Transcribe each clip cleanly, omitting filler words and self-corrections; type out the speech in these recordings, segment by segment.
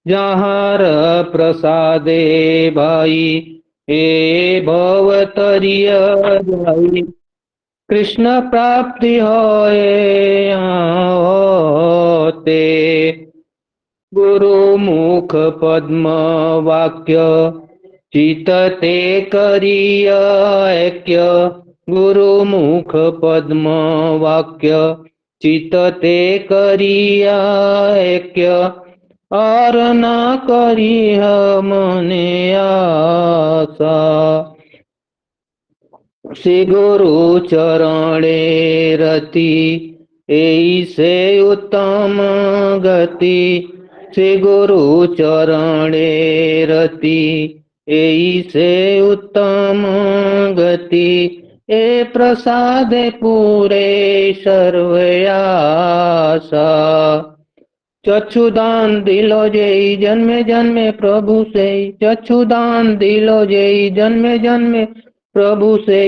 जहार प्रसादे भाई हे भवतरिय जाई। कृष्ण प्राप्ति होए होते। गुरु मुख पद्म वाक्य चितते करिय ऐक्य। गुरु मुख पद्म वाक्य चितते करिय ऐक्य। और न करिह मने आशा। श्री गुरु चरणे रति ऐसे उत्तम गति। श्री गुरु चरणे रति ऐसे उत्तम गति। ए प्रसाद पूरे सर्वयासा। चक्षुदान दिलो जय जन्मे जन्मे प्रभु से। चक्षुदान दिलो जय जन्मे जन्मे प्रभु से।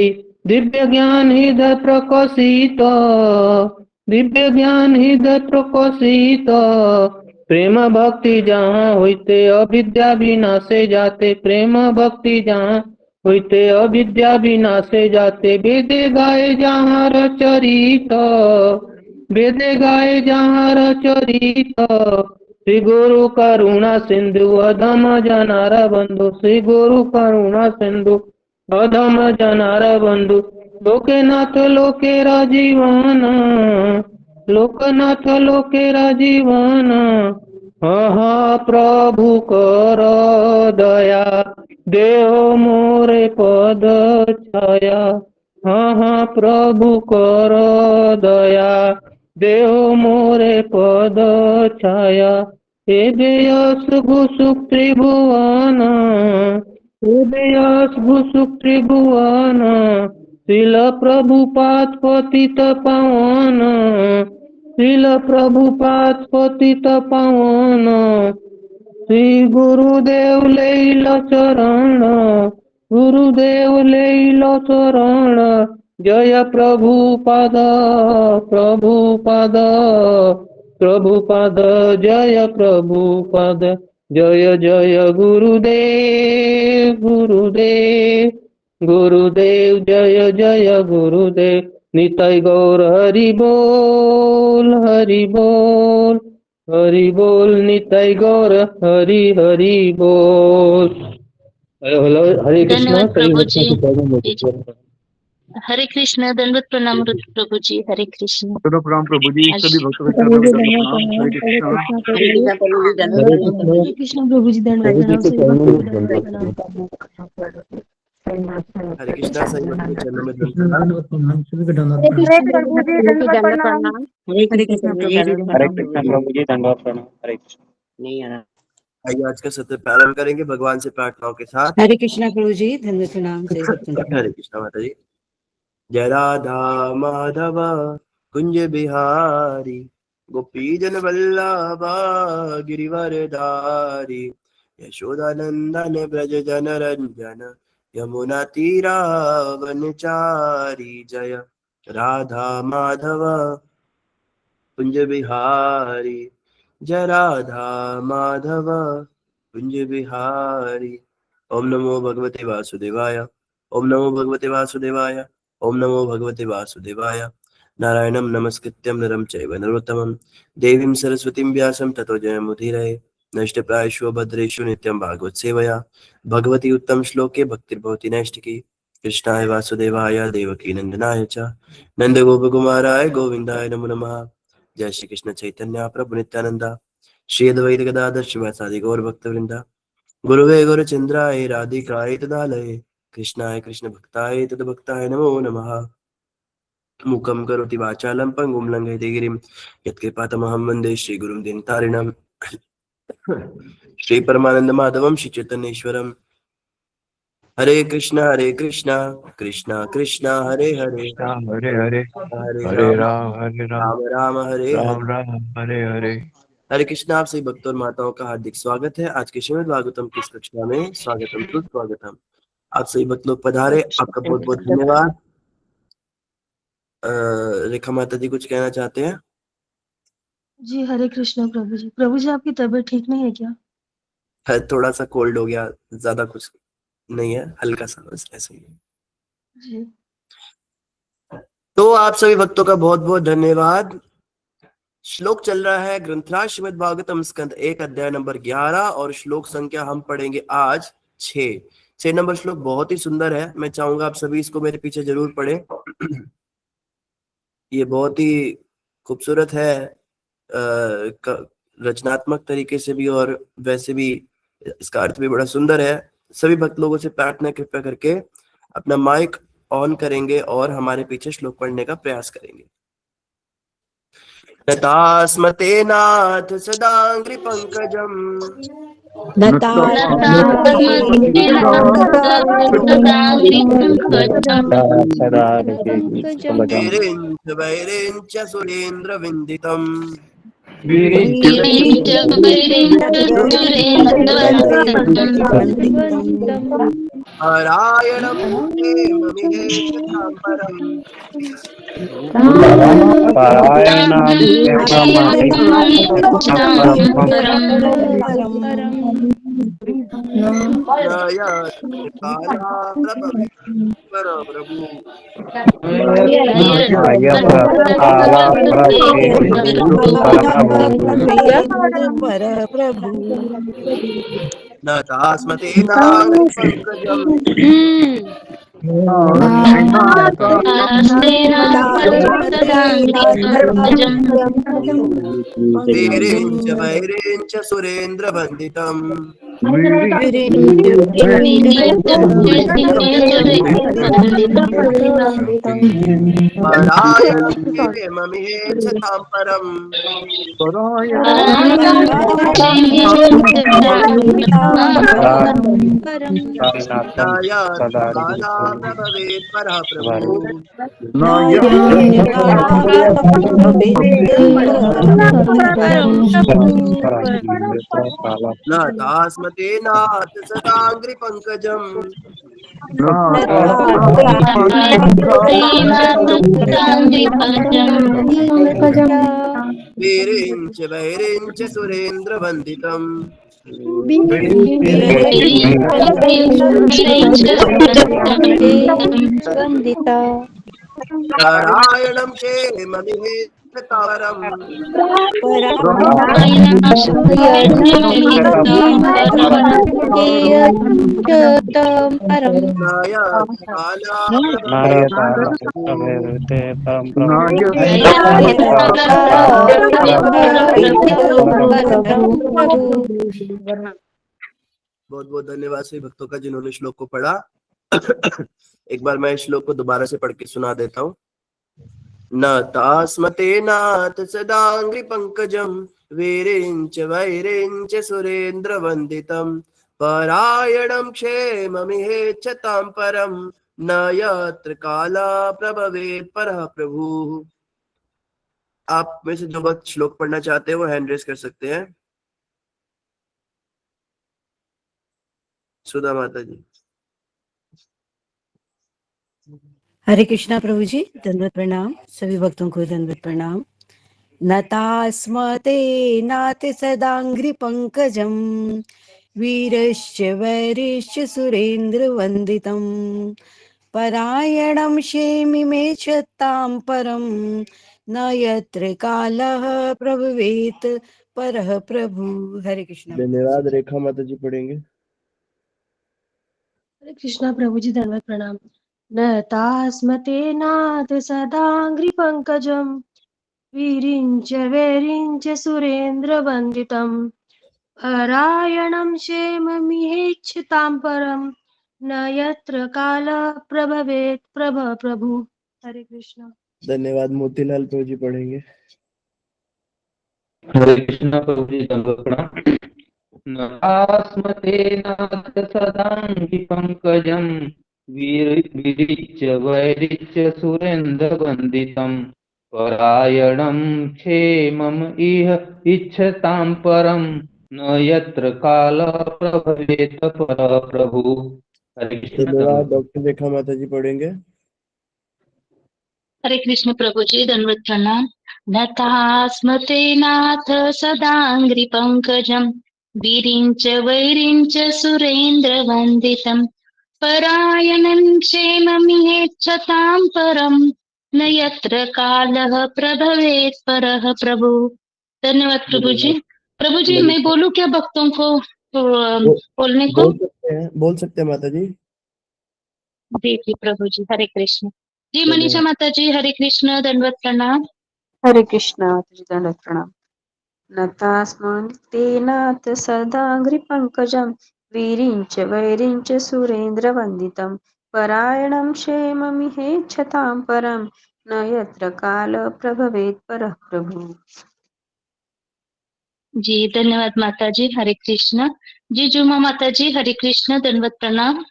दिव्य ज्ञान हृदय प्रकाशित। दिव्य ज्ञान हृदय प्रकाशित। प्रेम भक्ति जहाँ होते अविद्या विनाशे जाते। प्रेम भक्ति जहाँ होते अविद्या विनाशे जाते। वेदे गाए जहाँ रचरित। वेदे गाए जहाँ रचरित। श्री गुरु करुणा सिंधु अधम जनार बंधु। श्री गुरु करुणा सिंधु अधम जनार बंधु। लोकेनाथ लोकेरा जीवन। लोकनाथ लोकेरा जीवन। हा प्रभु कर दया देहो मोरे पद छाया। हाँ प्रभु कर दया देहो मोरे पद छाया। एबे यश घुसुक त्रिभुवन। एबे यश घुसुक त्रिभुवन। श्रील प्रभुपाद पतित पावन। श्रील प्रभुपाद पतित पावन। श्री गुरुदेव लैल चरण। गुरुदेव लैल चरण। जय प्रभुपाद प्रभुपाद प्रभुपाद। जय प्रभुपाद। जय जय गुरुदेव गुरुदेव गुरुदेव। जय जय गुरुदेव। निताय गौर हरि बोल हरि बोल हरि बोल। निताय गौर हरि हरि बोल। हेलो हरे कृष्णा। धन्यवाद प्रभु जी। कई हरे कृष्ण। दंडवत प्रणाम प्रभु जी। हरे कृष्ण। प्रणाम प्रभु जी। आज सभी भक्तों के चरणों में प्रणाम। हरे कृष्णा। हरे कृष्णा प्रभु जी, दंडवत हरे प्रणाम कृष्ण। प्रभु जी। कृष्ण प्रभु जी दंडवत प्रभु जी प्रणाम। के सभी चरणों भक्तों में को दंडवत दंडवत प्रणाम। हरे कृष्णा। सभी भक्तों के चरणों में दंडवत। दंडवत प्रणाम। सभी को दंडवत हरे प्रणाम। कृष्ण प्रभु जी दंडवत प्रणाम। हरे कृष्णा प्रभु जी, दंडवत हरे प्रणाम प्रभु कृष्ण जी। प्रभु जी दंडवत प्रणाम। हरे कृष्ण। नहीं आ रहा। आइए आज का सत्र प्रारंभ करेंगे भगवान से प्रार्थनाओं के साथ। हरे कृष्णा प्रभु जी, दंडवत प्रणाम। जय सत्यनारायण। हरे कृष्णा माता जी। जय राधा माधव कुंज बिहारी गोपी जन वल्लभा गिरिवरधारी। यशोदानंदन ब्रज जन रंजन यमुना तीरा वनचारी। जय राधा माधव कुंज बिहारी। जय राधा माधव कुंज बिहारी। ओम नमो भगवते वासुदेवाय। ओम नमो भगवते वासुदेवाय। ओम नमो भगवते वासुदेवाय। नारायणं नमस्कृत्यं नरं चैव नरोत्तमं देवीं सरस्वतीं व्यासं ततो जयमुदीरये। नष्टप्रायेषु भद्रेषु नित्यं भागवत सेवया भगवती उत्तम श्लोके भक्तिर्भवति नैष्टिकी। कृष्णाय वासुदेवाय देवकी नंदनाय च नंदगोपकुमाराय गोविंदाय नमो नमः। जय श्री कृष्ण चैतन्य प्रभु नित्यानंदा श्री अद्वैत गदाधर शिवासादि गौर भक्तवृंदा। गुरुवे गुरुचंद्राय राधिकाय तदालये कृष्णाय कृष्ण भक्ताय तद्भक्ताय नमो नमः। मुखं करोति वाचालं पंगुं लंघयते गिरिं यत्कृपातमहं वन्दे श्रीगुरुं दीनतारिणं। श्री परमानंद माधवं श्री चैतन्येश्वरं। हरे कृष्णा कृष्णा कृष्णा हरे हरे हरे हरे हरे हरे राम हरे राम राम हरे हरे। राम हरे हरे। हरे कृष्णा। आप सभी भक्तों और माताओं का हार्दिक स्वागत है आज के श्रीमद् भागवतम की इस कक्षा में। स्वागतम सुस्वागतम। आप सभी भक्त लोग पधारे, आपका बहुत बहुत धन्यवाद। रेखा माता जी कुछ कहना चाहते हैं? जी हरे कृष्ण प्रभु जी। प्रभु जी आपकी तबीयत ठीक नहीं है क्या? थोड़ा सा कोल्ड हो गया, ज्यादा कुछ नहीं है, हल्का सा बस ऐसे ही है। जी। तो आप सभी भक्तों का बहुत बहुत धन्यवाद। श्लोक चल रहा है ग्रंथराज श्रीमद् भागवतम स्कंद 1 अध्याय नंबर 11 और श्लोक संख्या हम पढ़ेंगे आज 6 नंबर श्लोक बहुत ही सुंदर है। मैं चाहूंगा आप सभी इसको मेरे पीछे जरूर पढ़ें। ये बहुत ही खूबसूरत है, रचनात्मक तरीके से भी और वैसे भी इसका अर्थ भी बड़ा सुंदर है। सभी भक्त लोगों से प्रार्थना कृपया करके अपना माइक ऑन करेंगे और हमारे पीछे श्लोक पढ़ने का प्रयास करेंगे। नतास्मते नाथ सदांग्रि पंकजम सदा पंकजम वीरिंच वैरिंच सुरेंद्र विंदितम नारायणं परम पारायणां प्रभु प्रभु नतास्मते नाथ पंकजम वीरिंच वैरिंच सुरेंद्र वंदितम नारायणं ममिहेच्छतां परम काला प्रभवेत् परः प्रभु नाथास्मते नाथ सदांग्रि पंकजम वीरिंच वैरिंच सुरेंद्र वंदितम नारायणं क्षेममिहेच्छतां बहुत बहुत धन्यवाद सभी भक्तों का जिन्होंने श्लोक को पढ़ा। एक बार मैं श्लोक को दोबारा से पढ़ के सुना देता हूँ। न तास्मते नाथ सदांग्रि पंकजम वीरिंच वैरिंच सुरेंद्र वंदितम परायणं क्षेममिहेच्छतां परम न यत्र काला प्रभवेत् परः प्रभु। आप में से जो भक्त श्लोक पढ़ना चाहते हैं वो हैंड रेज कर सकते हैं। सुधा माता जी। हरे कृष्णा प्रभु जी, दंडवत प्रणाम। सभी भक्तों को दंडवत प्रणाम। नतास्मते नाथ सदांग्रि पंकजम वीरश्च वैरिश्च सुरेंद्र वंदितम परायणं क्षेमि मे चत्तां परम न यत्र कालः प्रभवेत् परः प्रभु। हरे कृष्णा। धन्यवाद। रेखा माता जी पढ़ेंगे। हरे कृष्णा प्रभु जी, धन्यवाद प्रणाम। न तास्मते नाथ सदांग्रि पंकजम वीरिंच वैरिंच सुरेंद्र वंदितम परायणं क्षेममिहेच्छतां परम न यत्र कालः प्रभवेत् प्रभु। हरे कृष्णा। धन्यवाद। मोतीलाल प्रभु जी पढ़ेंगे। हरे कृष्ण प्रभु जी, दंडवत प्रणाम। नास्मते नाथ सदांगी पंकजम विरिच वैरिच सुरेंद्र वंदितम परायणं क्षेमम इह इच्छतां परम न यत्र काल प्रभवेत पर प्रभु। हरे कृष्ण। धन्यवाद। डॉक्टर रेखा माता जी पढ़ेंगे। हरे कृष्ण प्रभु जी, दंडवत प्रणाम। नतास्मते नाथ सदांग्रि पंकजम वीरिञ्च वैरिञ्च सुरेन्द्रवन्दितं परायणं क्षेममिहेच्छतां परम् न यत्र कालः प्रभवेत् परः प्रभु। धन्यवाद प्रभु जी। प्रभु जी मैं बोलूं क्या भक्तों को बोलने को? बोल सकते हैं माता जी। जी जी प्रभु जी, हरे कृष्ण जी। मनीषा माता जी हरे कृष्ण, दंडवत प्रणाम। हरे कृष्ण माताजी दंडवत प्रणाम। नतास्मन्तेनाथ सदाङ्घ्रिपङ्कजं वीरिञ्च वैरिञ्च सुरेन्द्रवन्दितं परायणं क्षेममिहेच्छतां परं न यत्र कालः प्रभवेत् परः प्रभु। जी धन्यवाद माता जी, हरे कृष्ण जी। जुमा माता जी हरे कृष्ण, दंडवत प्रणाम।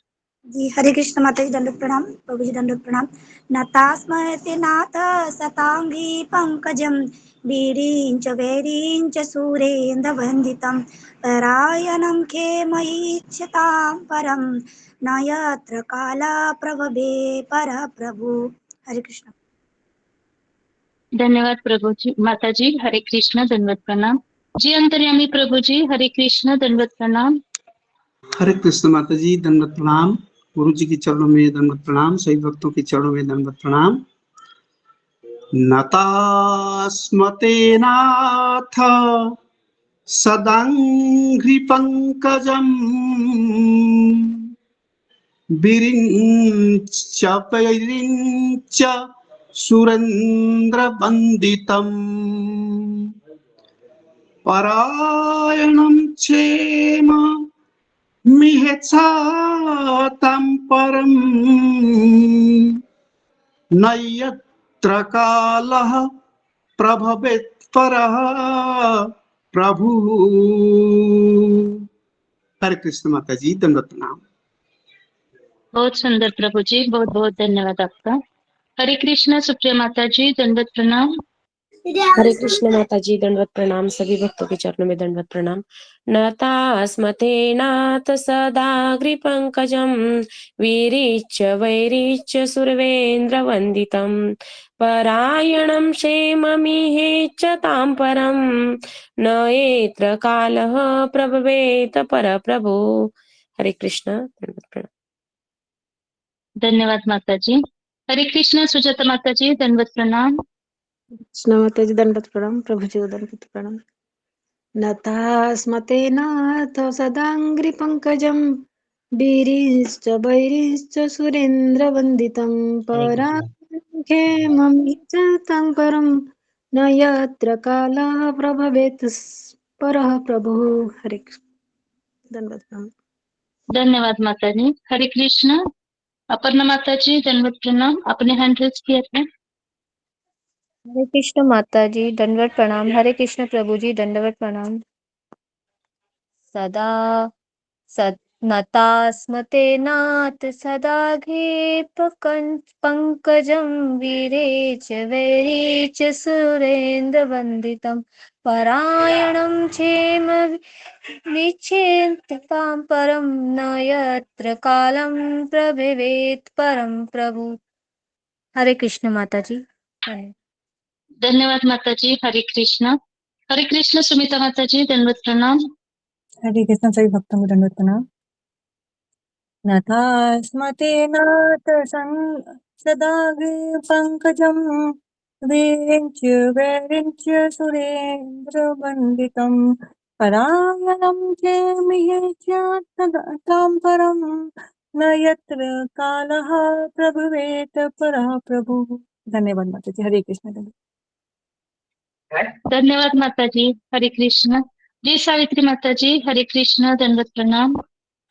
जी हरे कृष्ण माता जी दंडवत प्रणाम। प्रभु जी दंडवत प्रणाम। नतास्मते नाथ सतांगी पंकजम वीरिंच वैरिंच सुरेंद्र वंदितम परायणं खेमयीक्षतां परम न यत्र काला प्रभवे पर प्रभु। हरे कृष्ण। धन्यवाद प्रभु जी, माता जी हरे कृष्ण, दंडवत प्रणाम जी। अंतर्यामी प्रभु जी हरे कृष्ण, दंडवत प्रणाम। हरे कृष्ण माता जी दंडवत प्रणाम। गुरु जी के चरणों में दंडवत प्रणाम, सभी भक्तों के चरणों में दंडवत प्रणाम। नतास्मते नाथ सदांघ्रि पंकजम विरिञ्च वैरिञ्च सुरेन्द्र वंदितम परायणं क्षेम मिहेच्छातां परं न यत्र कालः प्रभवेत् परः प्रभु। हरे कृष्ण माता जी दंडवत प्रणाम। बहुत सुंदर प्रभु जी, बहुत बहुत धन्यवाद आपका। हरे कृष्ण सुप्रिया माता जी, दंडवत प्रणाम। हरे कृष्ण माता जी दंडवत प्रणाम, सभी भक्तों के चरणों में दंडवत प्रणाम। नतास्मते नाथ सदाग्रिपङ्कजं वीरिच वैरिच सुरवेन्द्र वंदितं परायणं क्षेममिहेच्छतां परं न यत्र कालः प्रभवेत् पर प्रभु। हरे कृष्ण दंडवत प्रणाम। धन्यवाद माता जी। हरे कृष्ण सुजाता माता जी, दंडवत प्रणाम। कृष्ण माता जी दंडवत प्रणाम। प्रभु जी दंडवत प्रणाम। नतास्मते नाथ सदाङ्घ्रिपङ्कजं वीरिश्च वैरिश्च सुरेन्द्रवन्दितं पराङ्खेमं परं न यत्र कालः प्रभवेत् परः प्रभुः। हरे कृष्ण दंडवत प्रणाम। धन्यवाद माता जी। हरे कृष्ण अपर्णा माता जी, दंडवत प्रणाम। अपने हैंड रेज किए थे। हरे कृष्ण माता जी दंडवत प्रणाम। हरे कृष्ण प्रभु जी दंडवत प्रणाम। सदा नतास्मते नाथ सदा घे पंकजं वीरेच वैरीच सुरेन्द्र वंदितं परायणं क्षेम विच्छेदतां परं न यत्र कालं प्रभवेत् परं प्रभु। हरे कृष्ण माता जी। धन्यवाद माता जी। हरे कृष्ण सुमिता माता जी, दंडवत प्रणाम। हरे कृष्ण सभी भक्तों को दंडवत प्रणाम। नतास्मते नाथ सदा पंकजं वीरिञ्च वैरिञ्च सुरेन्द्र वन्दितं परायणं क्षेमिहेच्छतां परं न यत्र कालः प्रभवेत् परः प्रभु। धन्यवाद माता जी। हरे कृष्ण। धन्यवाद माता जी। हरे कृष्ण जी। सावित्री माता जी हरे कृष्ण, दंडवत प्रणाम।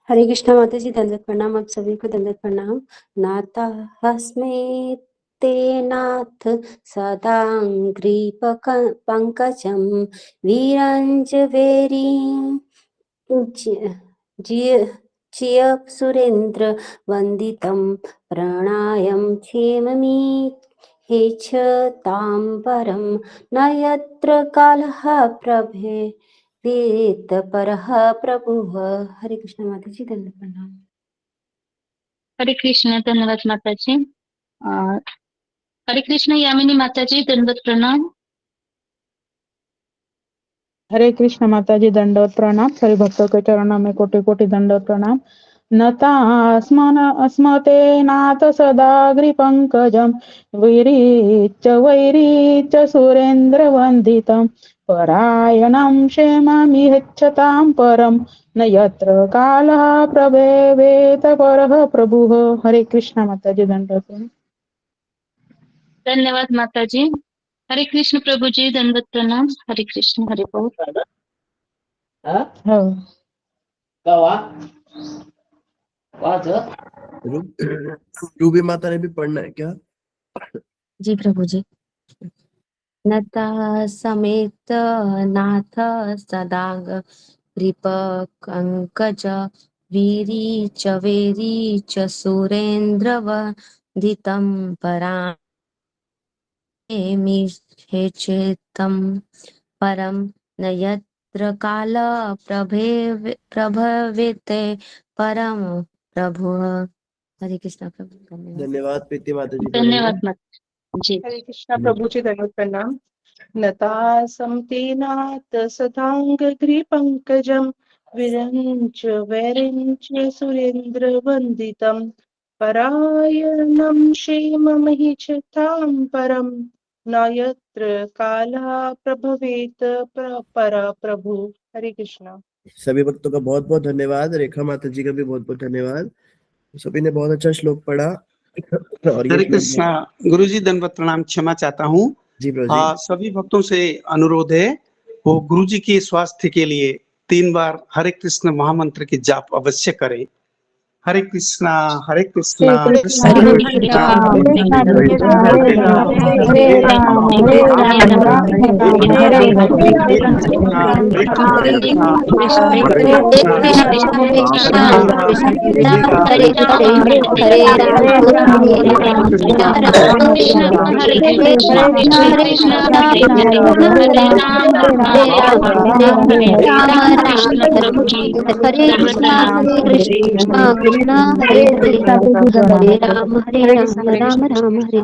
हरे कृष्णा माता जी दंडवत प्रणाम, आप सभी को दंडवत प्रणाम। नाता हस्मे ते नाथ सदांग्री पंकजं वीरंज वेरी चिय सुरेंद्र वंदितं प्रणायं क्षेममी हेच्छतां परं न यत्र कालः प्रभे वेद परः प्रभुः। हरे कृष्ण माता जी दंडवत प्रणाम। हरे कृष्ण धन्यवाद माता जी। हरे कृष्ण यामिनी माता जी, दंडवत प्रणाम। हरे कृष्ण माता जी, दंडवत प्रणाम। सभी भक्तों के चरणों में कोटि कोटि दंडवत प्रणाम। नतास्मते नाथ सदाग्रिपङ्कजं विरिच वैरिच सुरेन्द्र वन्दितं परायणं क्षेममिच्छतां परं न यत्र कालः प्रभवेत परः प्रभुः। हरे कृष्ण माता जी, दंडवत प्रणाम। धन्यवाद माता जी। हरे कृष्ण प्रभु जी, दंडवत प्रणाम। हरे कृष्ण, हरे बोल। हो। रूबी माता ने भी पढ़ना है क्या? जी प्रभु जी। नता समेत नाथ सदांग कृपकंकज वीरी च सुरेंद्र वंदितं परामिहेचितं परम न यत्र काल प्रभवेत परम प्रभु। हरे कृष्ण प्रभु। धन्यवाद। धन्यवाद प्रीति माता जी, धन्यवाद पढ़ेंगे। माता जी। हरे कृष्ण प्रभु जी, दंडवत प्रणाम। नतासं तेनाथ सदाङ्घ्रिपङ्कजं विरञ्च वैरिञ्च सुरेन्द्रवन्दितं परायणं क्षेममहिषतां परं न यत्र कालः प्रभवेत परा प्रभु। हरे कृष्ण। सभी भक्तों का बहुत बहुत धन्यवाद। रेखा माता जी का भी बहुत बहुत धन्यवाद। सभी ने बहुत अच्छा श्लोक पढ़ा। और हरे कृष्णा गुरु जी, दंडवत प्रणाम। क्षमा चाहता हूँ। जी प्रभु जी। सभी भक्तों से अनुरोध है, वो गुरु जी के स्वास्थ्य के लिए 3 बार हरे कृष्ण महामंत्र की जाप अवश्य करें। हरे कृष्णा कृष्ण हरे कृष्ण कृष्ण कृष्ण कृष्ण हरे राम हरे राम राम हरे हरे। हरे कृष्ण हरे कृष्ण हरे हरे हरे राम हरे राम राम कृष्ण हरे कृष्ण, हरे कृष्ण कृष्ण हरे हरे, हरे राम हरे राम राम हरे हरे। राम राम राम कृष्ण प्रभु जी, हरे दंडवत कृष्णा प्रणाम। कृष्ण कृष्ण हरे हरे हरे राम राम हरे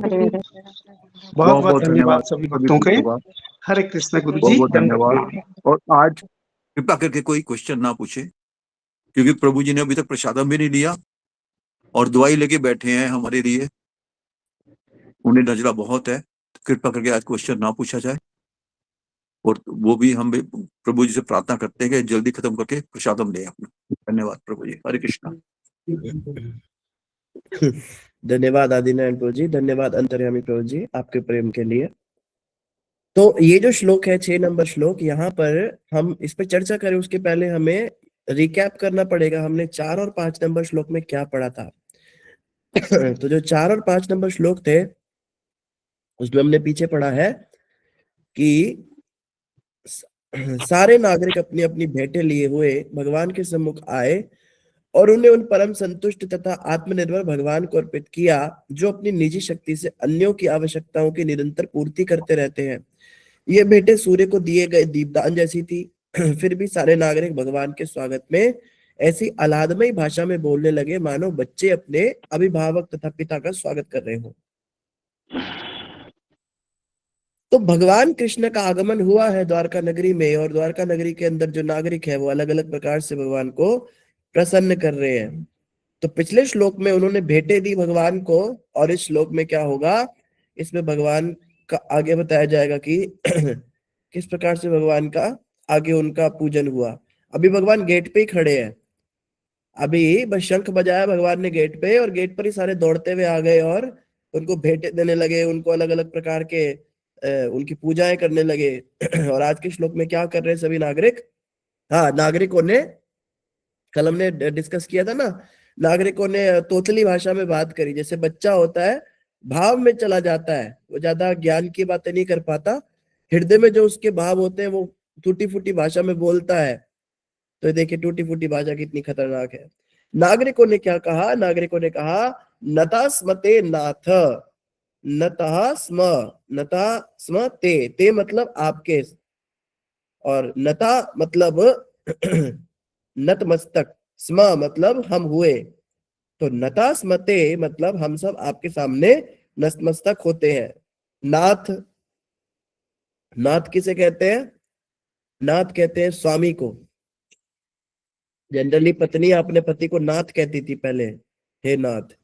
हरे। बहुत बहुत बहुत बहुत धन्यवाद धन्यवाद सभी सभी भक्तों के। भक्तों का। हरे कृष्ण गुरु बहुत जी, बहुत दंडवत धन्यवाद। प्रणाम। और आज कृपा करके कोई क्वेश्चन ना पूछे, क्योंकि प्रभु जी ने अभी तक प्रसादम भी नहीं लिया और दवाई लेके बैठे हैं हमारे लिए। उन्हें नजरा बहुत है, तो कृपा करके आज क्वेश्चन ना पूछा जाए। और वो भी हम भी प्रभु जी से प्रार्थना करते हैं कि जल्दी खत्म करके प्रसादम ले अपना। धन्यवाद प्रभु जी। हरे कृष्णा। धन्यवाद आदिनारायण प्रभु जी, धन्यवाद अंतर्यामी प्रभु जी आपके प्रेम के लिए। तो ये जो श्लोक है 6 नंबर श्लोक, यहाँ पर हम इस पे चर्चा करें उसके पहले हमें रिकैप करना पड़ेगा हमने 4 और 5 नंबर श्लोक में क्या पढ़ा था। तो जो 4 और 5 नंबर श्लोक थे उसमें हमने पीछे पढ़ा है कि सारे नागरिक अपनी अपनी भेंटें लिए हुए भगवान के सम्मुख आए और उन्हें उन परम संतुष्ट तथा आत्मनिर्भर भगवान को अर्पित किया, जो अपनी निजी शक्ति से अन्यों की आवश्यकताओं की निरंतर पूर्ति करते रहते हैं। ये भेंटें सूर्य को दिए गए दीपदान जैसी थी। फिर भी सारे नागरिक भगवान के स्वागत में ऐसी आह्लादमयी भाषा में बोलने लगे मानो बच्चे अपने अभिभावक तथा पिता का स्वागत कर रहे हो। तो भगवान कृष्ण का आगमन हुआ है द्वारका नगरी में, और द्वारका नगरी के अंदर जो नागरिक है वो अलग अलग प्रकार से भगवान को प्रसन्न कर रहे हैं। तो पिछले श्लोक में उन्होंने भेंटें दी भगवान को, और इस श्लोक में क्या होगा, इसमें भगवान का आगे बताया जाएगा कि किस प्रकार से भगवान का आगे उनका पूजन हुआ। अभी भगवान गेट पे ही खड़े हैं, अभी बस शंख बजाया भगवान ने गेट पे, और गेट पर ही सारे दौड़ते हुए आ गए और उनको भेंटें देने लगे, उनको अलग अलग प्रकार के उनकी पूजाएं करने लगे। और आज के श्लोक में क्या कर रहे हैं सभी नागरिक? हाँ, नागरिकों ने, कल हमने डिस्कस किया था ना, नागरिकों ने तोतली भाषा में बात करी। जैसे बच्चा होता है, भाव में चला जाता है, वो ज्यादा ज्ञान की बातें नहीं कर पाता, हृदय में जो उसके भाव होते हैं वो टूटी फूटी भाषा में बोलता है। तो देखिए टूटी फूटी भाषा कितनी खतरनाक है। नागरिकों ने क्या कहा? नागरिकों ने कहा नता स्मते नाथ, नता स्म ते मतलब आपके, और नता मतलब नतमस्तक, स्म मतलब हम हुए, तो नता स्मते मतलब हम सब आपके सामने नतमस्तक होते हैं। नाथ, नाथ किसे कहते हैं? नाथ कहते हैं स्वामी को। जनरली पत्नी अपने पति को नाथ कहती थी पहले, हे नाथ।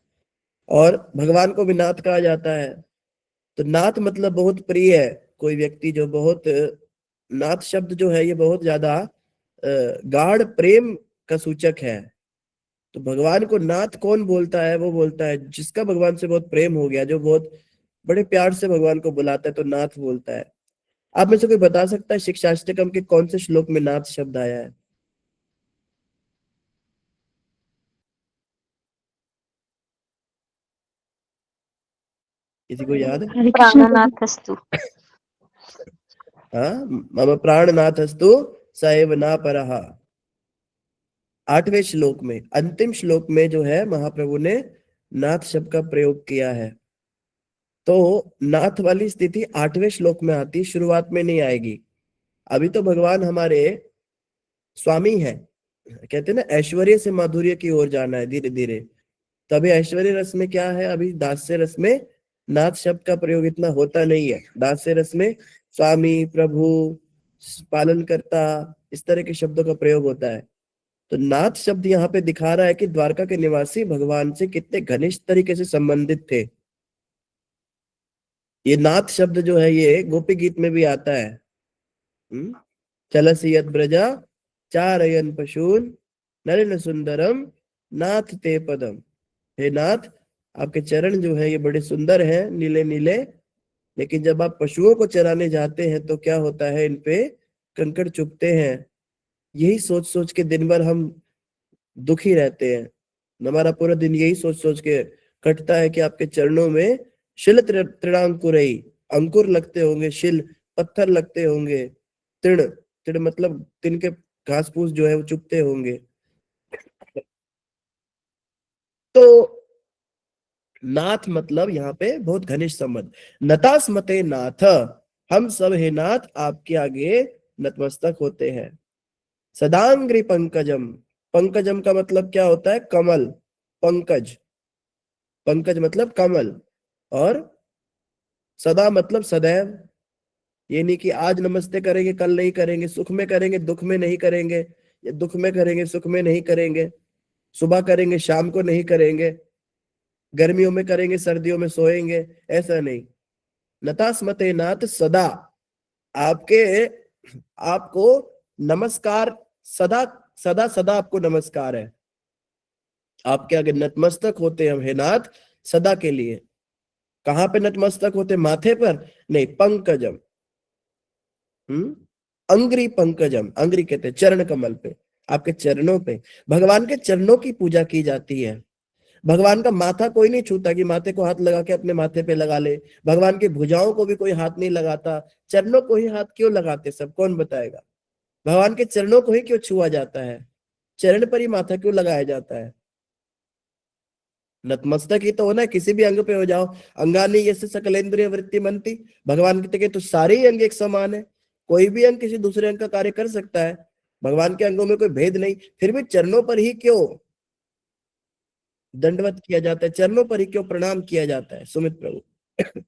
और भगवान को भी नाथ कहा जाता है। तो नाथ मतलब बहुत प्रिय है, कोई व्यक्ति जो बहुत, नाथ शब्द जो है ये बहुत ज्यादा गाढ़ प्रेम का सूचक है। तो भगवान को नाथ कौन बोलता है? वो बोलता है जिसका भगवान से बहुत प्रेम हो गया, जो बहुत बड़े प्यार से भगवान को बुलाता है, तो नाथ बोलता है। आप में से कोई बता सकता है शिक्षाष्टकम के कौन से श्लोक में नाथ शब्द आया है? किसी को याद है? हरे कृष्ण प्रभु। प्राणनाथस्तु। हाँ, मम प्राणनाथस्तु स एव न परः। 8वें श्लोक में, अंतिम श्लोक में जो है महाप्रभु ने नाथ शब्द का प्रयोग किया है। तो नाथ वाली स्थिति 8वें श्लोक में आती, शुरुआत में नहीं आएगी। अभी तो भगवान हमारे स्वामी है, कहते हैं ना ऐश्वर्य से माधुर्य की ओर जाना है धीरे धीरे। तभी ऐश्वर्य रस में क्या है, अभी दास्य रस में नाथ शब्द का प्रयोग इतना होता नहीं है। दास्य रस में स्वामी, प्रभु, पालन करता, इस तरह के शब्दों का प्रयोग होता है। तो नाथ शब्द यहाँ पे दिखा रहा है कि द्वारका के निवासी भगवान से कितने घनिष्ठ तरीके से संबंधित थे। ये नाथ शब्द जो है ये गोपी गीत में भी आता है। चलसियत ब्रजा चारयन पशून नलिन सुंदरम नाथ ते पदम। हे नाथ, आपके चरण जो है ये बड़े सुंदर हैं, नीले नीले, लेकिन जब आप पशुओं को चराने जाते हैं तो क्या होता है, इन पे कंकड़ चुभते हैं। यही सोच सोच के दिन भर हम दुखी रहते हैं। हमारा पूरा दिन यही सोच सोच के कटता है कि आपके चरणों में शिल तृणांकुरई, अंकुर लगते होंगे, शिल पत्थर लगते होंगे, तृण, तृण मतलब तिन के घास फूस जो है वो चुभते होंगे। तो नाथ मतलब यहाँ पे बहुत घनिष्ठ संबंध। नतास मते नाथ, हम सब हे नाथ आपके आगे नतमस्तक होते हैं। सदांग्री पंकजम, पंकजम का मतलब क्या होता है? कमल, पंकज, पंकज मतलब कमल। और सदा मतलब सदैव, ये नहीं कि आज नमस्ते करेंगे कल नहीं करेंगे, सुख में करेंगे दुख में नहीं करेंगे, या दुख में करेंगे सुख में नहीं करेंगे, सुबह करेंगे शाम को नहीं करेंगे, गर्मियों में करेंगे सर्दियों में सोएंगे, ऐसा नहीं। नतास्मते नाथ, सदा आपके, आपको नमस्कार, सदा सदा सदा आपको नमस्कार है। आपके आगे नतमस्तक होते हम हे नाथ सदा के लिए। कहां पे नतमस्तक होते? माथे पर नहीं, पंकजम, अंग्री पंकजम, अंग्री कहते चरण कमल पे, आपके चरणों पे। भगवान के चरणों की पूजा की जाती है। भगवान का माथा कोई नहीं छूता कि माथे को हाथ लगा के अपने माथे पे लगा ले। भगवान की भुजाओं को भी कोई हाथ नहीं लगाता। चरणों को ही हाथ क्यों लगाते सब, कौन बताएगा? भगवान के चरणों को ही क्यों छुआ जाता है? चरण पर ही माथा क्यों लगाया जाता है? नतमस्तक ही तो होना है, किसी भी अंग पे हो जाओ। अंगानी यस्य सकलेंद्रिय वृत्ति मनती, भगवान के तो सारे ही अंग एक समान है, कोई भी अंग किसी दूसरे अंग का कार्य कर सकता है। भगवान के अंगों में कोई भेद नहीं, फिर भी चरणों पर ही क्यों दंडवत किया जाता है, चरणों पर ही क्यों प्रणाम किया जाता है? सुमित प्रभु।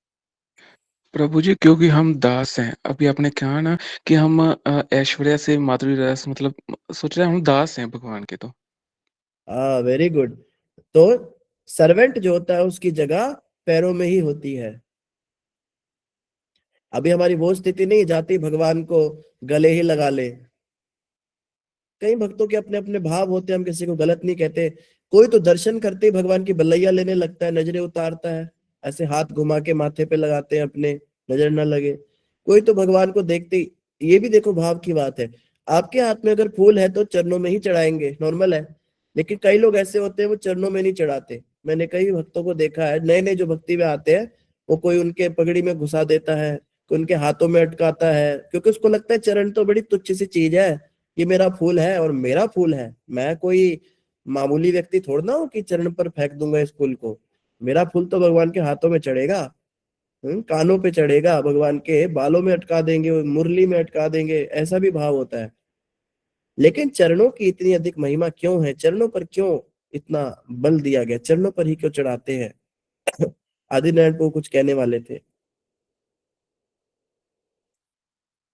प्रभु जी, क्योंकि हम दास हैं। अभी आपने कहा ना कि हम ऐश्वर्या से माधुरी रस, मतलब सोच रहे हैं हम दास हैं भगवान के। तो हाँ, वेरी गुड। तो सर्वेंट जो होता है उसकी जगह पैरों में ही होती है। अभी हमारी वो स्थिति नहीं जाती भगवान को गले ही लगा ले। कई भक्तों के अपने अपने भाव होते हैं, हम किसी को गलत नहीं कहते। कोई तो दर्शन करते ही भगवान की बल्लैया लेने लगता है, नजरें उतारता है, ऐसे हाथ घुमा के माथे पे लगाते हैं अपने, नजर ना लगे। कोई तो भगवान को देखते ही, ये भी देखो भाव की बात है। आपके हाथ में अगर फूल है तो चरणों में ही चढ़ाएंगे, नॉर्मल है। लेकिन कई लोग ऐसे होते हैं वो चरणों में नहीं चढ़ाते। मैंने कई भक्तों को देखा है, नए नए जो भक्ति में आते हैं, वो कोई उनके पगड़ी में घुसा देता है, कोई उनके हाथों में अटकाता है, क्योंकि उसको लगता है चरण तो बड़ी तुच्छ सी चीज है, ये मेरा फूल है और मेरा फूल है, मैं कोई मामूली व्यक्ति थोड़ा ना हूं कि चरण पर फेंक दूंगा इस फूल को। मेरा फूल तो भगवान के हाथों में चढ़ेगा, कानों पे चढ़ेगा, भगवान के बालों में अटका देंगे, मुरली में अटका देंगे, ऐसा भी भाव होता है। लेकिन चरणों की इतनी अधिक महिमा क्यों है? चरणों पर क्यों इतना बल दिया गया? चरणों पर ही क्यों चढ़ाते हैं? आदिनारायण को कुछ कहने वाले थे।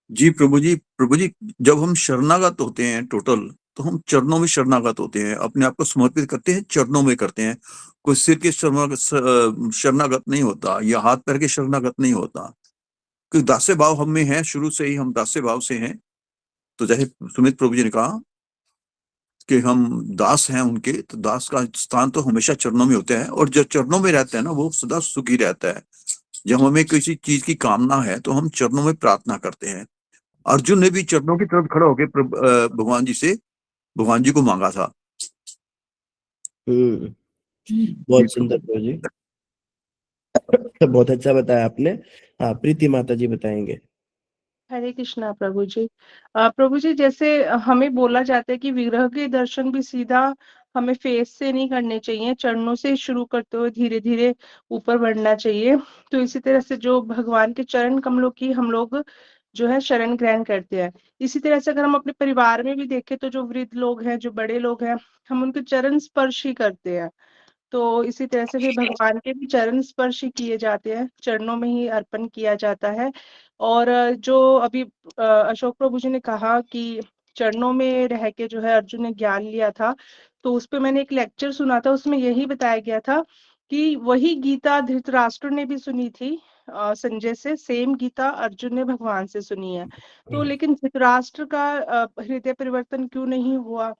जी प्रभु जी, प्रभु जी, जब हम शरणागत होते हैं टोटल, तो हम चरणों में शरणागत होते हैं, अपने आप को समर्पित करते हैं, चरणों में करते हैं। कोई सिर के शरणागत नहीं होता या हाथ पैर के शरणागत नहीं होता, क्योंकि दास्य भाव हम में है, शुरू से ही हम दास्य भाव से हैं। तो जैसे सुमित प्रभु जी ने कहा कि हम दास हैं उनके, तो दास का स्थान तो हमेशा चरणों में होता है, और जो चरणों में रहता है ना, वो सदा सुखी रहता है। जब हमें किसी चीज की कामना है तो हम चरणों में प्रार्थना करते हैं। अर्जुन ने भी चरणों की तरफ खड़ा होकर भगवान जी से, भगवान जी को मांगा था। बहुत सुंदर प्रभु जी, बहुत अच्छा बताया आपने। हाँ, प्रीति माता जी बताएंगे। हरे कृष्णा प्रभु जी। प्रभु जी, जैसे हमें बोला जाता है कि विग्रह के दर्शन भी सीधा हमें फेस से नहीं करने चाहिए, चरणों से शुरू करते हुए धीरे धीरे ऊपर बढ़ना चाहिए। तो इसी तरह से जो भगवान के चरण कमलों की हम लोग जो है शरण ग्रहण करते हैं, इसी तरह से अगर हम अपने परिवार में भी देखें तो जो वृद्ध लोग हैं, जो बड़े लोग हैं, हम उनके चरण स्पर्श ही करते हैं। तो इसी तरह से फिर भगवान के भी चरण स्पर्श ही किए जाते हैं, चरणों में ही अर्पण किया जाता है। और जो अभी अशोक प्रभु जी ने कहा कि चरणों में रह के जो है अर्जुन ने ज्ञान लिया था, तो उस पे मैंने एक लेक्चर सुना था, उसमें यही बताया गया था कि वही गीता धृतराष्ट्र ने भी सुनी थी संजय से, सेम गीता अर्जुन ने भगवान से सुनी है। तो लेकिन धृतराष्ट्र का हृदय परिवर्तन क्यों नहीं हुआ?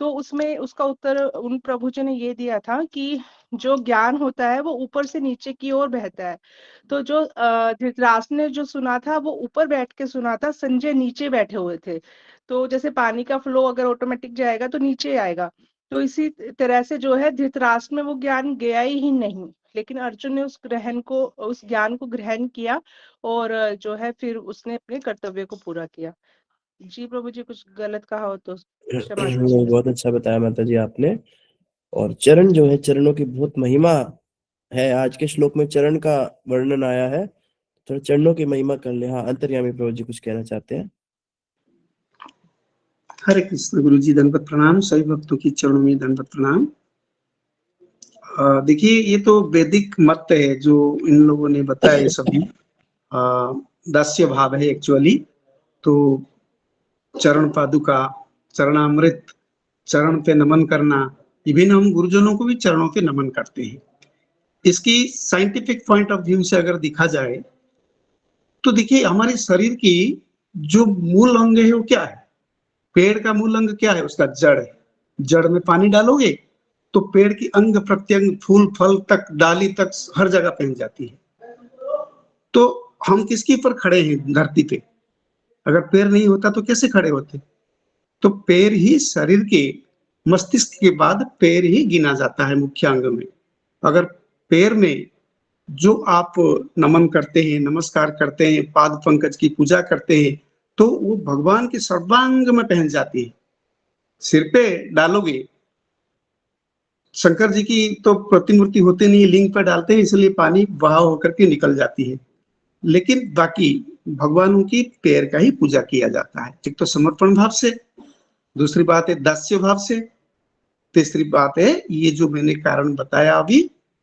तो उसमें उसका उत्तर उन प्रभु जी ने ये दिया था कि जो ज्ञान होता है वो ऊपर से नीचे की ओर बहता है। तो जो धृतराष्ट्र ने जो सुना था वो ऊपर बैठ के सुना था, संजय नीचे बैठे हुए थे। तो जैसे पानी का फ्लो अगर ऑटोमेटिक जाएगा तो नीचे आएगा, तो इसी तरह से जो है धृतराष्ट्र में वो ज्ञान गया ही नहीं, लेकिन अर्जुन ने उस ज्ञान को ग्रहण किया और जो है फिर उसने अपने कर्तव्य को पूरा किया। जी प्रभु जी, कुछ गलत कहा हो तो क्षमा कीजिए। बहुत अच्छा बताया माता जी आपने। और चरण जो है, चरणों की बहुत महिमा है। आज के श्लोक में चरण का वर्णन आया है, तो चरणों की महिमा कर ले। हाँ, अंतर्यामी प्रभु जी कुछ कहना चाहते हैं। हरे कृष्ण गुरु जी, दंडवत प्रणाम। सभी भक्तों की चरणों में दंडवत प्रणाम। देखिए, ये तो वैदिक मत है जो इन लोगों ने बताया, ये सभी दास्य भाव है एक्चुअली। तो चरण पादुका, चरणामृत, चरण पे नमन करना, इवन हम गुरुजनों को भी चरणों पे नमन करते हैं। इसकी साइंटिफिक पॉइंट ऑफ व्यू से अगर देखा जाए तो देखिए, हमारे शरीर की जो मूल अंग है वो क्या है? पेड़ का मूल अंग क्या है? उसका जड़ है। जड़ में पानी डालोगे तो पेड़ की अंग प्रत्यंग, फूल फल तक, डाली तक, हर जगह पहुंच जाती है। तो हम किसके ऊपर खड़े हैं धरती पे? अगर पैर नहीं होता तो कैसे खड़े होते? तो पैर ही शरीर के, मस्तिष्क के बाद पैर ही गिना जाता है मुख्य अंग में। अगर पैर में जो आप नमन करते हैं, नमस्कार करते हैं, पाद पंकज की पूजा करते हैं, तो वो भगवान के सर्वांग में पहन जाती है। सिर पे डालोगे, शंकर जी की तो प्रतिमूर्ति होती नहीं, लिंग पर डालते हैं, इसलिए पानी बहाव होकर के निकल जाती है। लेकिन बाकी भगवानों की पैर का ही पूजा किया जाता है। एक तो समर्पण भाव से, दूसरी बात है दास्य भाव से, तीसरी बात है ये जो मैंने कारण बताया अभी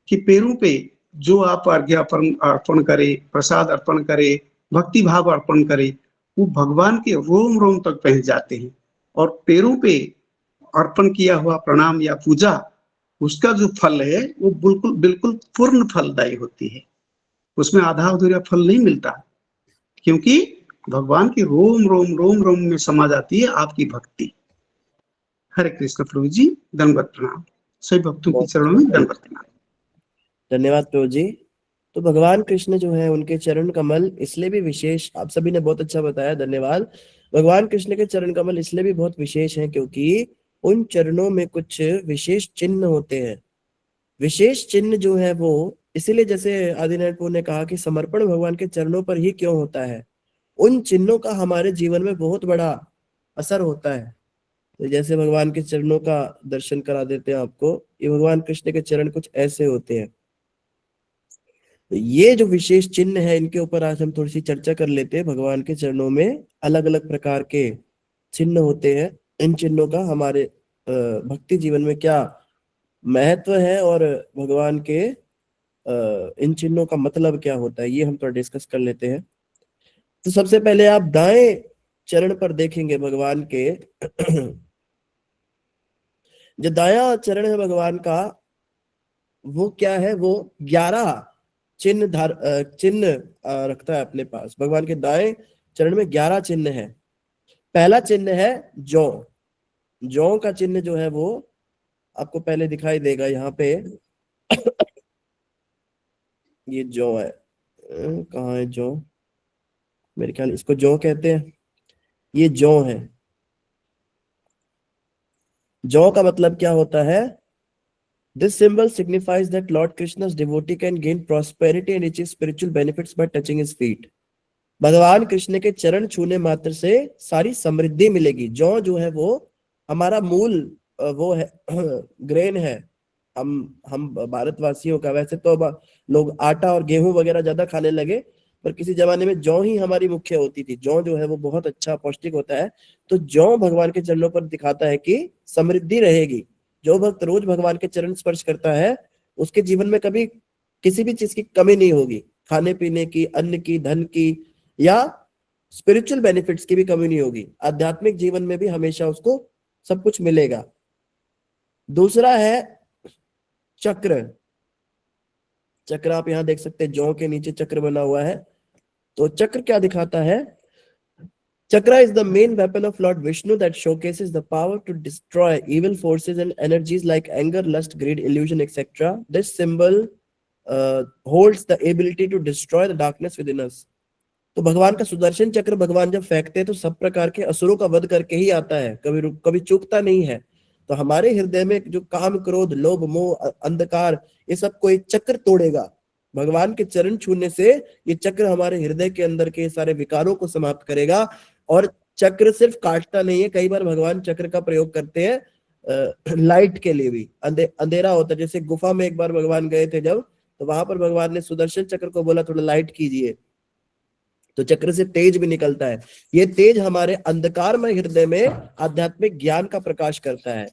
कि पैरों पे जो आप अर्घ्य अर्पण करे, प्रसाद अर्पण करे, भक्ति भाव अर्पण करे, वो भगवान के रोम रोम तक पहुंच जाते हैं। और पैरों पे अर्पण किया हुआ प्रणाम या पूजा, उसका जो फल है वो बिल्कुल बिल्कुल पूर्ण फलदायी होती है। उसमें आधा अधूरा फल नहीं मिलता, क्योंकि भगवान की रोम रोम रोम रोम में समा जाती है आपकी भक्ति। हरे कृष्ण प्रभु जी, दंडवत प्रणाम। सभी भक्तों के चरणों में दंडवत प्रणाम। धन्यवाद प्रभु जी। तो भगवान कृष्ण जो है, उनके चरण कमल इसलिए भी विशेष, आप सभी ने बहुत अच्छा बताया, धन्यवाद। भगवान कृष्ण के चरण कमल इसलिए भी बहुत विशेष हैं क्योंकि उन चरणों में कुछ विशेष चिन्ह होते हैं। विशेष चिन्ह जो है वो इसीलिए, जैसे आदिनारायण ने कहा कि समर्पण भगवान के चरणों पर ही क्यों होता है, उन चिन्हों का हमारे जीवन में बहुत बड़ा असर होता है। तो जैसे भगवान के चरणों का दर्शन करा देते हैं आपको, ये भगवान कृष्ण के चरण कुछ ऐसे होते हैं। तो ये जो विशेष चिन्ह है, इनके ऊपर आज हम थोड़ी सी चर्चा कर लेते हैं। भगवान के चरणों में अलग अलग प्रकार के चिन्ह होते हैं। इन चिन्हों का हमारे भक्ति जीवन में क्या महत्व है और भगवान के इन चिन्हों का मतलब क्या होता है, ये हम थोड़ा डिस्कस कर लेते हैं। तो सबसे पहले आप दाएं चरण पर देखेंगे भगवान के जो दाया चरण है भगवान का, वो क्या है, वो 11 चिन्ह रखता है अपने पास। भगवान के दाएं चरण में 11 चिन्ह है। पहला चिन्ह है जौ। जौ का चिन्ह जो है वो आपको पहले दिखाई देगा यहाँ पे। ये जौ है, कहाँ है जौ? मेरे ख्याल इसको जौ कहते हैं। ये जौ है। जौ का मतलब क्या होता है? This symbol signifies that Lord Krishna's devotee can gain prosperity and achieve spiritual benefits by touching his feet. भगवान कृष्ण के चरण छूने मात्र से सारी समृद्धि मिलेगी। जौ जो है वो हमारा मूल वो है, ग्रेन है हम भारतवासियों का। वैसे तो लोग आटा और गेहूं वगैरह ज्यादा खाने लगे, पर किसी जमाने में जौ ही हमारी मुख्य होती थी। जौ जो है वो बहुत अच्छा पौष्टिक होता है। तो जौ भगवान के चरणों पर दिखाता है कि समृद्धि रहेगी। जो भक्त रोज भगवान के चरण स्पर्श करता है उसके जीवन में कभी किसी भी चीज की कमी नहीं होगी। खाने पीने की, अन्न की, धन की या स्पिरिचुअल बेनिफिट्स की भी कमी नहीं होगी। आध्यात्मिक जीवन में भी हमेशा उसको सब कुछ मिलेगा। दूसरा है चक्र। चक्र आप यहां देख सकते हैं, जौ के नीचे चक्र बना हुआ है। तो चक्र क्या दिखाता है? Chakra is the main weapon of Lord Vishnu that showcases the power to destroy evil forces and energies like anger, lust, greed, illusion, etc. This symbol holds the ability to destroy the darkness within us. तो भगवान का सुदर्शन चक्र भगवान जब फेंकते हैं तो सब प्रकार के असुरों का वध करके ही आता है, कभी चूकता नहीं है। तो हमारे हृदय में जो काम, क्रोध, लोभ, मोह, अंधकार, ये सब कोई चक्र तोड़ेगा। भगवान के चरण छूने से ये चक्र हमारे हृदय के अंदर के सारे विकारों को समाप्त करेगा। और चक्र सिर्फ काटता नहीं है, कई बार भगवान चक्र का प्रयोग करते हैं लाइट के लिए भी। अंधेरा होता है, जैसे गुफा में एक बार भगवान गए थे जब, तो वहां पर भगवान ने सुदर्शन चक्र को बोला थोड़ा लाइट कीजिए, तो चक्र से तेज भी निकलता है। ये तेज हमारे अंधकार में हृदय में आध्यात्मिक ज्ञान का प्रकाश करता है।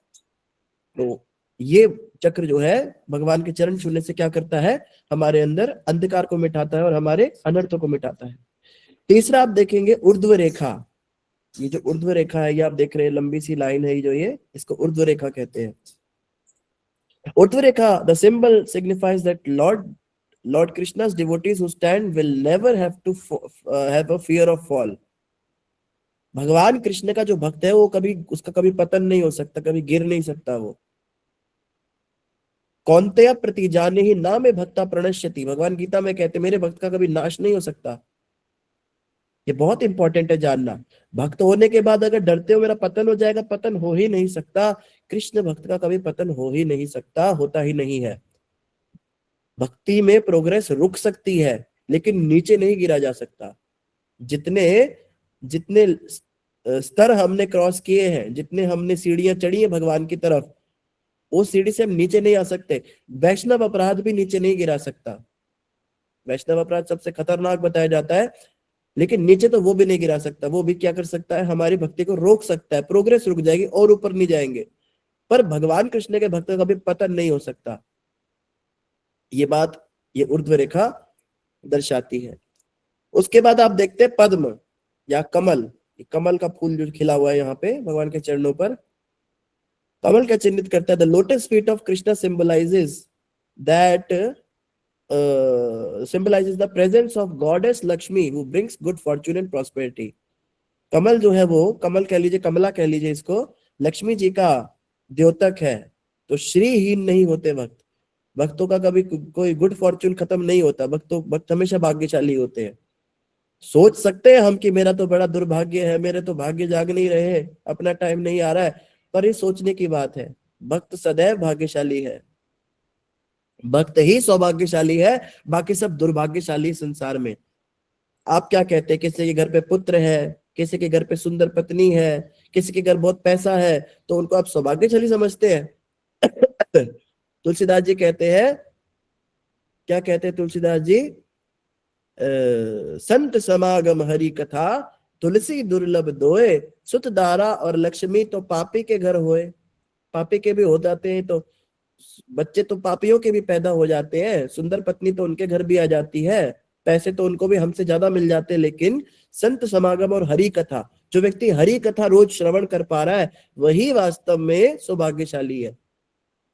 तो ये चक्र जो है भगवान के चरण छूने से क्या करता है? हमारे अंदर अंधकार को मिटाता है और हमारे अनर्थों को मिटाता है। तीसरा आप देखेंगे ऊर्ध्व रेखा। ये जो ऊर्ध्व रेखा है, ये आप देख रहे हैं, लंबी सी लाइन है जो, ये इसको ऊर्ध्व रेखा कहते हैं। ऊर्ध्व रेखा, the symbol signifies that lord Krishna's devotees who stand will never have to have a fear of fall. भगवान कृष्ण का जो भक्त है वो उसका कभी पतन नहीं हो सकता, कभी गिर नहीं सकता। वो कौन्तेय प्रतिजाने ही ना में भक्ता प्रणश्यति, भगवान गीता में कहते मेरे भक्त का कभी नाश नहीं हो सकता। ये बहुत इंपॉर्टेंट है जानना। भक्त होने के बाद अगर डरते हो मेरा पतन हो जाएगा, पतन हो ही नहीं सकता। कृष्ण भक्त का कभी पतन हो ही नहीं सकता, होता ही नहीं है। भक्ति में प्रोग्रेस रुक सकती है लेकिन नीचे नहीं गिरा जा सकता। जितने स्तर हमने क्रॉस किए हैं, जितने हमने सीढ़ियां चढ़ी है भगवान की तरफ, वो सीढ़ी से हम नीचे नहीं आ सकते। वैष्णव अपराध भी नीचे नहीं गिरा सकता। वैष्णव अपराध सबसे खतरनाक बताया जाता है, लेकिन नीचे तो वो भी नहीं गिरा सकता। वो भी क्या कर सकता है? हमारी भक्ति को रोक सकता है। प्रोग्रेस रुक जाएगी और ऊपर नहीं जाएंगे, पर भगवान कृष्ण के भक्त का कभी पतन नहीं हो सकता। ये बात ये ऊर्ध्व रेखा दर्शाती है। उसके बाद आप देखते हैं पद्म या कमल। कमल का फूल जो खिला हुआ है यहाँ पे भगवान के चरणों पर, कमल क्या चिन्हित करता है? The lotus feet of Krishna symbolises the presence of goddess Lakshmi who brings good fortune and prosperity. कमल जो है वो, कमल कह लीजिए, कमला कह लीजिए इसको, लक्ष्मी जी का द्योतक है। तो श्रीहीन नहीं होते भक्त। भक्तों का कभी कोई गुड फॉर्च्यून खत्म नहीं होता। भक्त हमेशा भाग्यशाली होते हैं। सोच सकते हैं हम कि मेरा तो बड़ा दुर्भाग्य है, मेरे तो भाग्य जाग नहीं रहे, अपना टाइम नहीं आ रहा है, पर ये सोचने की बात है। भक्त सदैव भाग्यशाली है। भक्त ही सौभाग्यशाली है, बाकी सब दुर्भाग्यशाली संसार में। आप क्या कहते हैं? किसी के घर पे पुत्र है, किसी के घर पे सुंदर पत्नी है, किसी के घर बहुत पैसा है, तो उनको आप सौभाग्यशाली समझते हैं? तुलसीदास जी कहते हैं, क्या कहते हैं तुलसीदास जी? संत समागम हरि कथा, तुलसी दुर्लभ दोए, सुत दारा और लक्ष्मी तो पापी के घर होए। पापी के भी हो जाते हैं, तो बच्चे तो पापियों के भी पैदा हो जाते हैं। सुंदर पत्नी तो उनके घर भी आ जाती है। पैसे तो उनको भी हमसे ज्यादा मिल जाते, लेकिन संत समागम और हरि कथा, जो व्यक्ति हरि कथा रोज श्रवण कर पा रहा है वही वास्तव में सौभाग्यशाली है।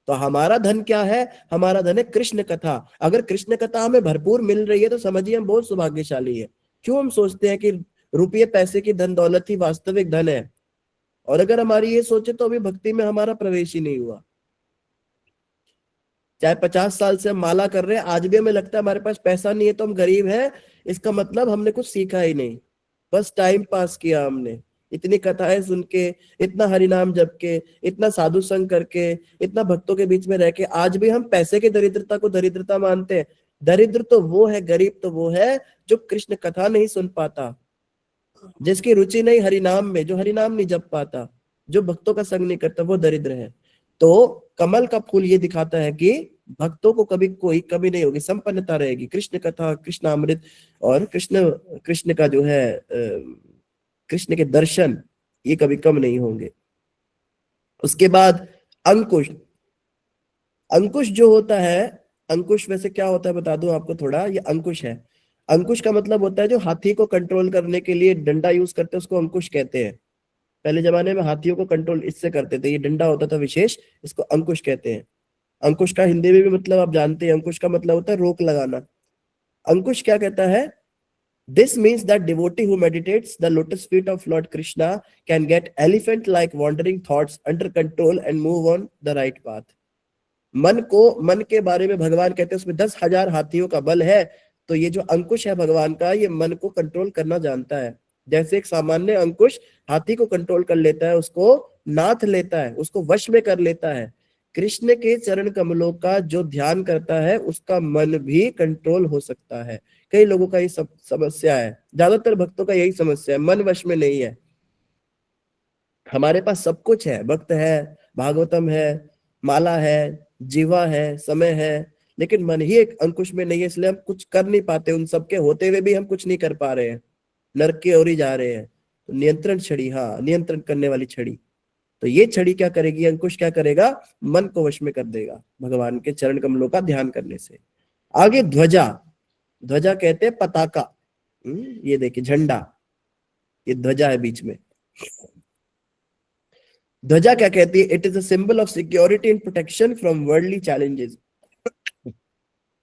तो हमारा धन क्या है? हमारा धन है कृष्ण कथा। अगर कृष्ण कथा हमें भरपूर मिल रही है तो समझिए हम बहुत सौभाग्यशाली है। क्यों हम सोचते हैं कि रुपये पैसे की धन दौलत ही वास्तविक धन है? और अगर हमारी ये सोचे तो अभी भक्ति में हमारा प्रवेश ही नहीं हुआ। चाहे 50 साल से हम माला कर रहे हैं, आज भी हमें लगता है हमारे पास पैसा नहीं है तो हम गरीब हैं, इसका मतलब हमने कुछ सीखा ही नहीं, बस टाइम पास किया हमने। इतनी कथाएं सुन के, इतना हरिनाम जप के, इतना साधु संग करके, इतना भक्तों के बीच में रह के, आज भी हम पैसे की दरिद्रता को दरिद्रता मानते हैं। दरिद्र तो वो है, गरीब तो वो है जो कृष्ण कथा नहीं सुन पाता, जिसकी रुचि नहीं हरिनाम में, जो हरिनाम नहीं जप पाता, जो भक्तों का संग नहीं करता, वो दरिद्र है। तो कमल का फूल ये दिखाता है कि भक्तों को कभी कोई कमी नहीं होगी, संपन्नता रहेगी। कृष्ण कथा, कृष्ण अमृत और कृष्ण का जो है कृष्ण के दर्शन, ये कभी कम नहीं होंगे। उसके बाद अंकुश। अंकुश जो होता है, अंकुश वैसे क्या होता है बता दूं आपको थोड़ा। ये अंकुश है। अंकुश का मतलब होता है जो हाथी को कंट्रोल करने के लिए डंडा यूज करते हैं, उसको अंकुश कहते हैं। पहले जमाने में हाथियों को कंट्रोल इससे करते थे, ये डंडा होता था विशेष, इसको अंकुश कहते हैं। अंकुश का हिंदी में भी मतलब आप जानते हैं, अंकुश का मतलब होता है रोक लगाना। अंकुश क्या कहता है? This means that devotee who meditates the lotus feet of Lord Krishna can get elephant-like wandering thoughts under control and move on the right path. मन के बारे में भगवान कहते हैं उसमें 10,000 हाथियों का बल है। तो ये जो अंकुश है भगवान का, ये मन को कंट्रोल करना जानता है। जैसे एक सामान्य अंकुश हाथी को कंट्रोल कर लेता है, उसको नाथ लेता है, उसको वश में कर लेता है, कृष्ण के चरण कमलों का जो ध्यान करता है उसका मन भी कंट्रोल हो सकता है। कई लोगों का ये समस्या है, ज्यादातर भक्तों का यही समस्या है, मन वश में नहीं है। हमारे पास सब कुछ है, भक्त है, भागवतम है, माला है, जीवा है, समय है, लेकिन मन ही एक अंकुश में नहीं है, इसलिए हम कुछ कर नहीं पाते। उन सबके होते हुए भी हम कुछ नहीं कर पा रहे हैं, नरक की ओर ही जा रहे हैं। तो नियंत्रण छड़ी, हाँ, नियंत्रण करने वाली छड़ी। तो ये छड़ी क्या करेगी? अंकुश क्या करेगा? मन को वश में कर देगा भगवान के चरण कमलों का ध्यान करने से। आगे ध्वजा। ध्वजा कहते हैं पताका। ये देखिए झंडा, ये ध्वजा है बीच में। ध्वजा क्या कहती है? It is a symbol of security and protection from worldly challenges.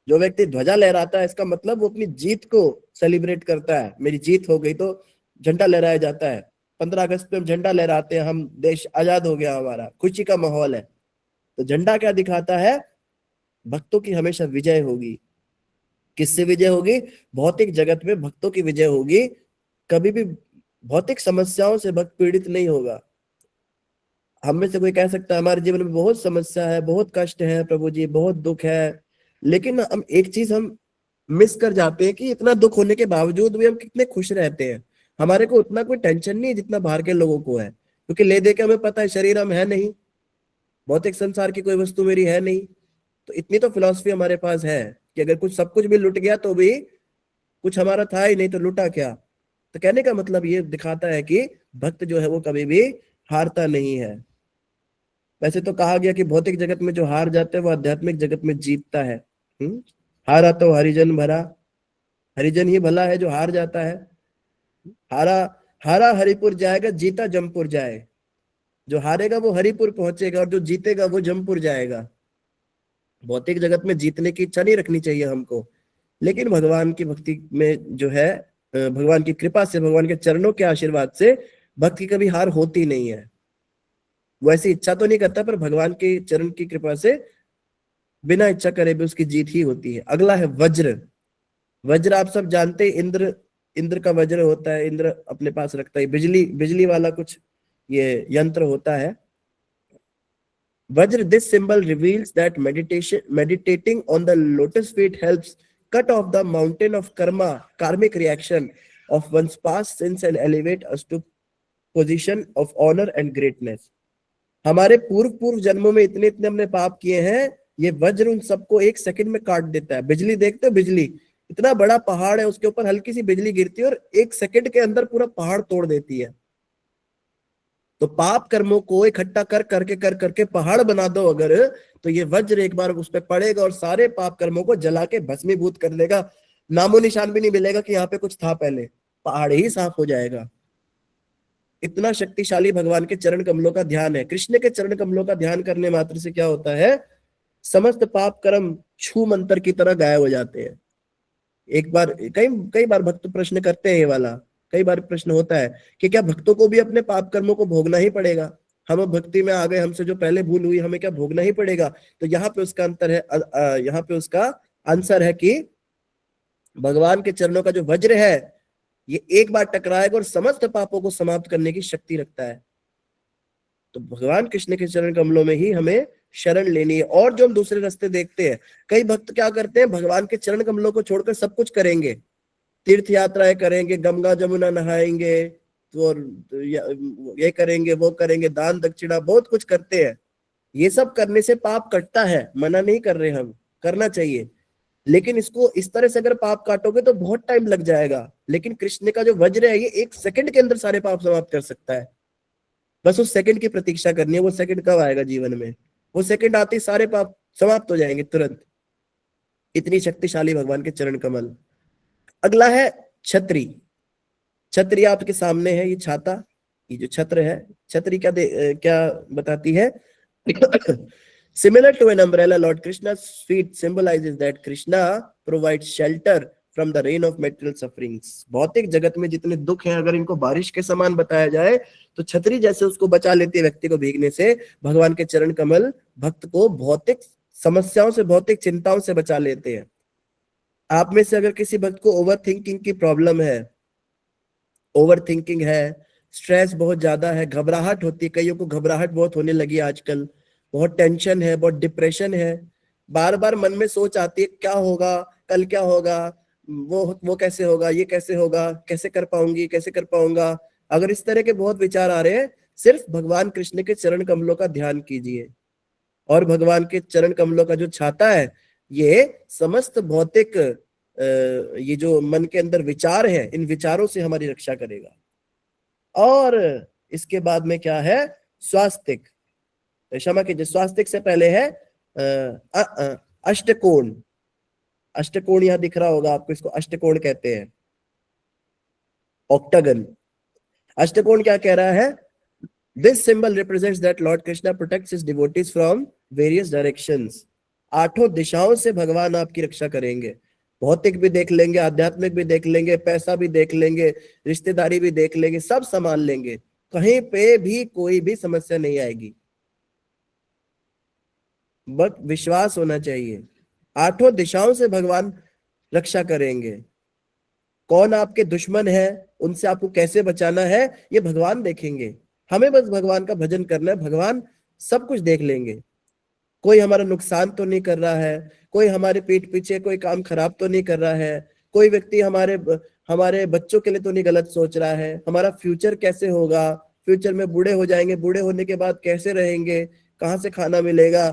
जो व्यक्ति ध्वजा लहराता है, इसका मतलब वो अपनी जीत को सेलिब्रेट करता है। मेरी जीत हो गई, तो झंडा लहराया जाता है। 15 अगस्त पे हम झंडा लहराते हैं, हम देश आजाद हो गया, हमारा खुशी का माहौल है। तो झंडा क्या दिखाता है? भक्तों की हमेशा विजय होगी। किससे विजय होगी? भौतिक जगत में भक्तों की विजय होगी। कभी भी भौतिक समस्याओं से भक्त पीड़ित नहीं होगा। हम में से कोई कह सकता है हमारे जीवन में बहुत समस्या है, बहुत कष्ट है प्रभु जी, बहुत दुख है, लेकिन हम एक चीज हम मिस कर जाते हैं कि इतना दुख होने के बावजूद भी हम कितने खुश रहते हैं। हमारे को उतना कोई टेंशन नहीं है जितना बाहर के लोगों को है, क्योंकि ले दे के हमें पता है शरीर हम है नहीं, भौतिक संसार की कोई वस्तु मेरी है नहीं। तो इतनी तो फिलॉसफी हमारे पास है कि अगर कुछ सब कुछ भी लुट गया तो भी कुछ हमारा था ही नहीं, तो लुटा क्या। तो कहने का मतलब ये दिखाता है कि भक्त जो है वो कभी भी हारता नहीं है। वैसे तो कहा गया कि भौतिक जगत में जो हार जाता है वो आध्यात्मिक जगत में जीतता है। हारा तो हरिजन भरा, हरिजन ही भला है जो हार जाता है। हारा हरिपुर जाएगा, जीता जमपुर जाए। जो हारेगा वो हरिपुर पहुंचेगा और जो जीतेगा वो जमपुर जाएगा। भौतिक जगत में जीतने की इच्छा नहीं रखनी चाहिए हमको, लेकिन भगवान की भक्ति में जो है, भगवान की कृपा से, भगवान के चरणों के आशीर्वाद से भक्ति कभी हार होती नहीं है। वो ऐसी इच्छा तो नहीं करता, पर भगवान के चरण की कृपा से बिना इच्छा करे भी उसकी जीत ही होती है। अगला है वज्र। वज्र आप सब जानते हैं, इंद्र का वज्र होता है, इंद्र अपने पास रखता है। बिजली वाला कुछ ये यंत्र होता है वज्र। This symbol reveals that meditating on the lotus feet helps cut off the mountain of karmic reaction of one's past sins and elevate us to position of honor and greatness। हमारे पूर्व जन्मों में इतने हमने पाप किए हैं, ये वज्र उन सबको 1 सेकंड में काट देता है। बिजली देखते हो, बिजली इतना बड़ा पहाड़ है, उसके ऊपर हल्की सी बिजली गिरती है और 1 सेकंड के अंदर पूरा पहाड़ तोड़ देती है। तो पाप कर्मों को इकट्ठा कर करके पहाड़ बना दो अगर, तो ये वज्र एक बार उस पर पड़ेगा और सारे पाप कर्मों को जला के भस्मीभूत कर देगा। नामो निशान भी नहीं मिलेगा कि यहाँ पे कुछ था पहले, पहाड़ ही साफ हो जाएगा। इतना शक्तिशाली भगवान के चरण कमलों का ध्यान है। कृष्ण के चरण कमलों का ध्यान करने मात्र से क्या होता है, समस्त पाप कर्म छू मंत्र की तरह गायब हो जाते हैं। एक बार कई बार भक्त प्रश्न करते हैं ये वाला, कई बार प्रश्न होता है कि क्या भक्तों को भी अपने पाप कर्मों को भोगना ही पड़ेगा? हम अब भक्ति में आ गए, हमसे जो पहले भूल हुई हमें क्या भोगना ही पड़ेगा? तो यहाँ पे उसका अंतर है, यहाँ पे उसका आंसर है कि भगवान के चरणों का जो वज्र है ये एक बार टकराएगा और समस्त पापों को समाप्त करने की शक्ति रखता है। तो भगवान कृष्ण के चरण कमलों में ही हमें शरण लेनी है। और जो हम दूसरे रास्ते देखते हैं, कई भक्त क्या करते हैं, भगवान के चरण कमलों को छोड़कर सब कुछ करेंगे, तीर्थ यात्राएं करेंगे, गंगा जमुना नहाएंगे, और ये करेंगे वो करेंगे, दान दक्षिणा बहुत कुछ करते हैं। ये सब करने से पाप कटता है, मना नहीं कर रहे हम, करना चाहिए, लेकिन इसको इस तरह से अगर पाप काटोगे तो बहुत टाइम लग जाएगा। लेकिन कृष्ण का जो वज्र है ये 1 सेकंड के अंदर सारे पाप समाप्त कर सकता है। बस उस सेकंड की प्रतीक्षा करनी है। वो सेकंड कब आएगा जीवन में? वो सेकंड आते ही सारे पाप समाप्त हो जाएंगे तुरंत। इतनी शक्तिशाली भगवान के चरण कमल। अगला है छतरी। छतरी आपके सामने है, ये छाता, ये जो छत्र है, छतरी क्या बताती है? Similar to an umbrella, Lord Krishna's feet symbolizes that Krishna provides shelter from the rain of material sufferings. भौतिक जगत में जितने दुख हैं, अगर इनको बारिश के समान बताया जाए तो छतरी जैसे उसको बचा लेती है व्यक्ति को भीगने से। भगवान के चरण कमल भक्त को भौतिक समस्याओं से, भौतिक चिंताओं से बचा लेते हैं। आप में से अगर किसी भक्त को ओवर थिंकिंग की प्रॉब्लम है, ओवर थिंकिंग है, स्ट्रेस बहुत ज्यादा है, घबराहट होती है, कईयों को घबराहट बहुत होने लगी आजकल, बहुत टेंशन है, बहुत डिप्रेशन है, बार बार मन में सोच आती है क्या होगा, कल क्या होगा, वो कैसे होगा, ये कैसे होगा, कैसे कर पाऊंगी, कैसे कर पाऊंगा। अगर इस तरह के बहुत विचार आ रहे हैं, सिर्फ भगवान कृष्ण के चरण कमलों का ध्यान कीजिए, और भगवान के चरण कमलों का जो छाता है ये समस्त भौतिक ये जो मन के अंदर विचार है, इन विचारों से हमारी रक्षा करेगा। और इसके बाद में क्या है? स्वास्तिक। क्षमा कीजिए, स्वास्तिक से पहले है अष्टकोण। अष्टकोण यहां दिख रहा होगा आपको, इसको अष्टकोण कहते हैं, ऑक्टागन। अष्टकोण क्या कह रहा है? This symbol represents that Lord Krishna protects his devotees from various directions. 8 दिशाओं से भगवान आपकी रक्षा करेंगे। भौतिक भी देख लेंगे, आध्यात्मिक भी देख लेंगे, पैसा भी देख लेंगे, रिश्तेदारी भी देख लेंगे, सब संभाल लेंगे, कहीं पे भी कोई भी समस्या नहीं आएगी। बस विश्वास होना चाहिए। 8 दिशाओं से भगवान रक्षा करेंगे। कौन आपके दुश्मन है, उनसे आपको कैसे बचाना है, ये भगवान देखेंगे। हमें बस भगवान का भजन करना है, भगवान सब कुछ देख लेंगे। कोई हमारा नुकसान तो नहीं कर रहा है, कोई हमारे पीठ पीछे कोई काम खराब तो नहीं कर रहा है, कोई व्यक्ति हमारे बच्चों के लिए तो नहीं गलत सोच रहा है, हमारा फ्यूचर कैसे होगा, फ्यूचर में बूढ़े हो जाएंगे, बूढ़े होने के बाद कैसे रहेंगे, कहाँ से खाना मिलेगा।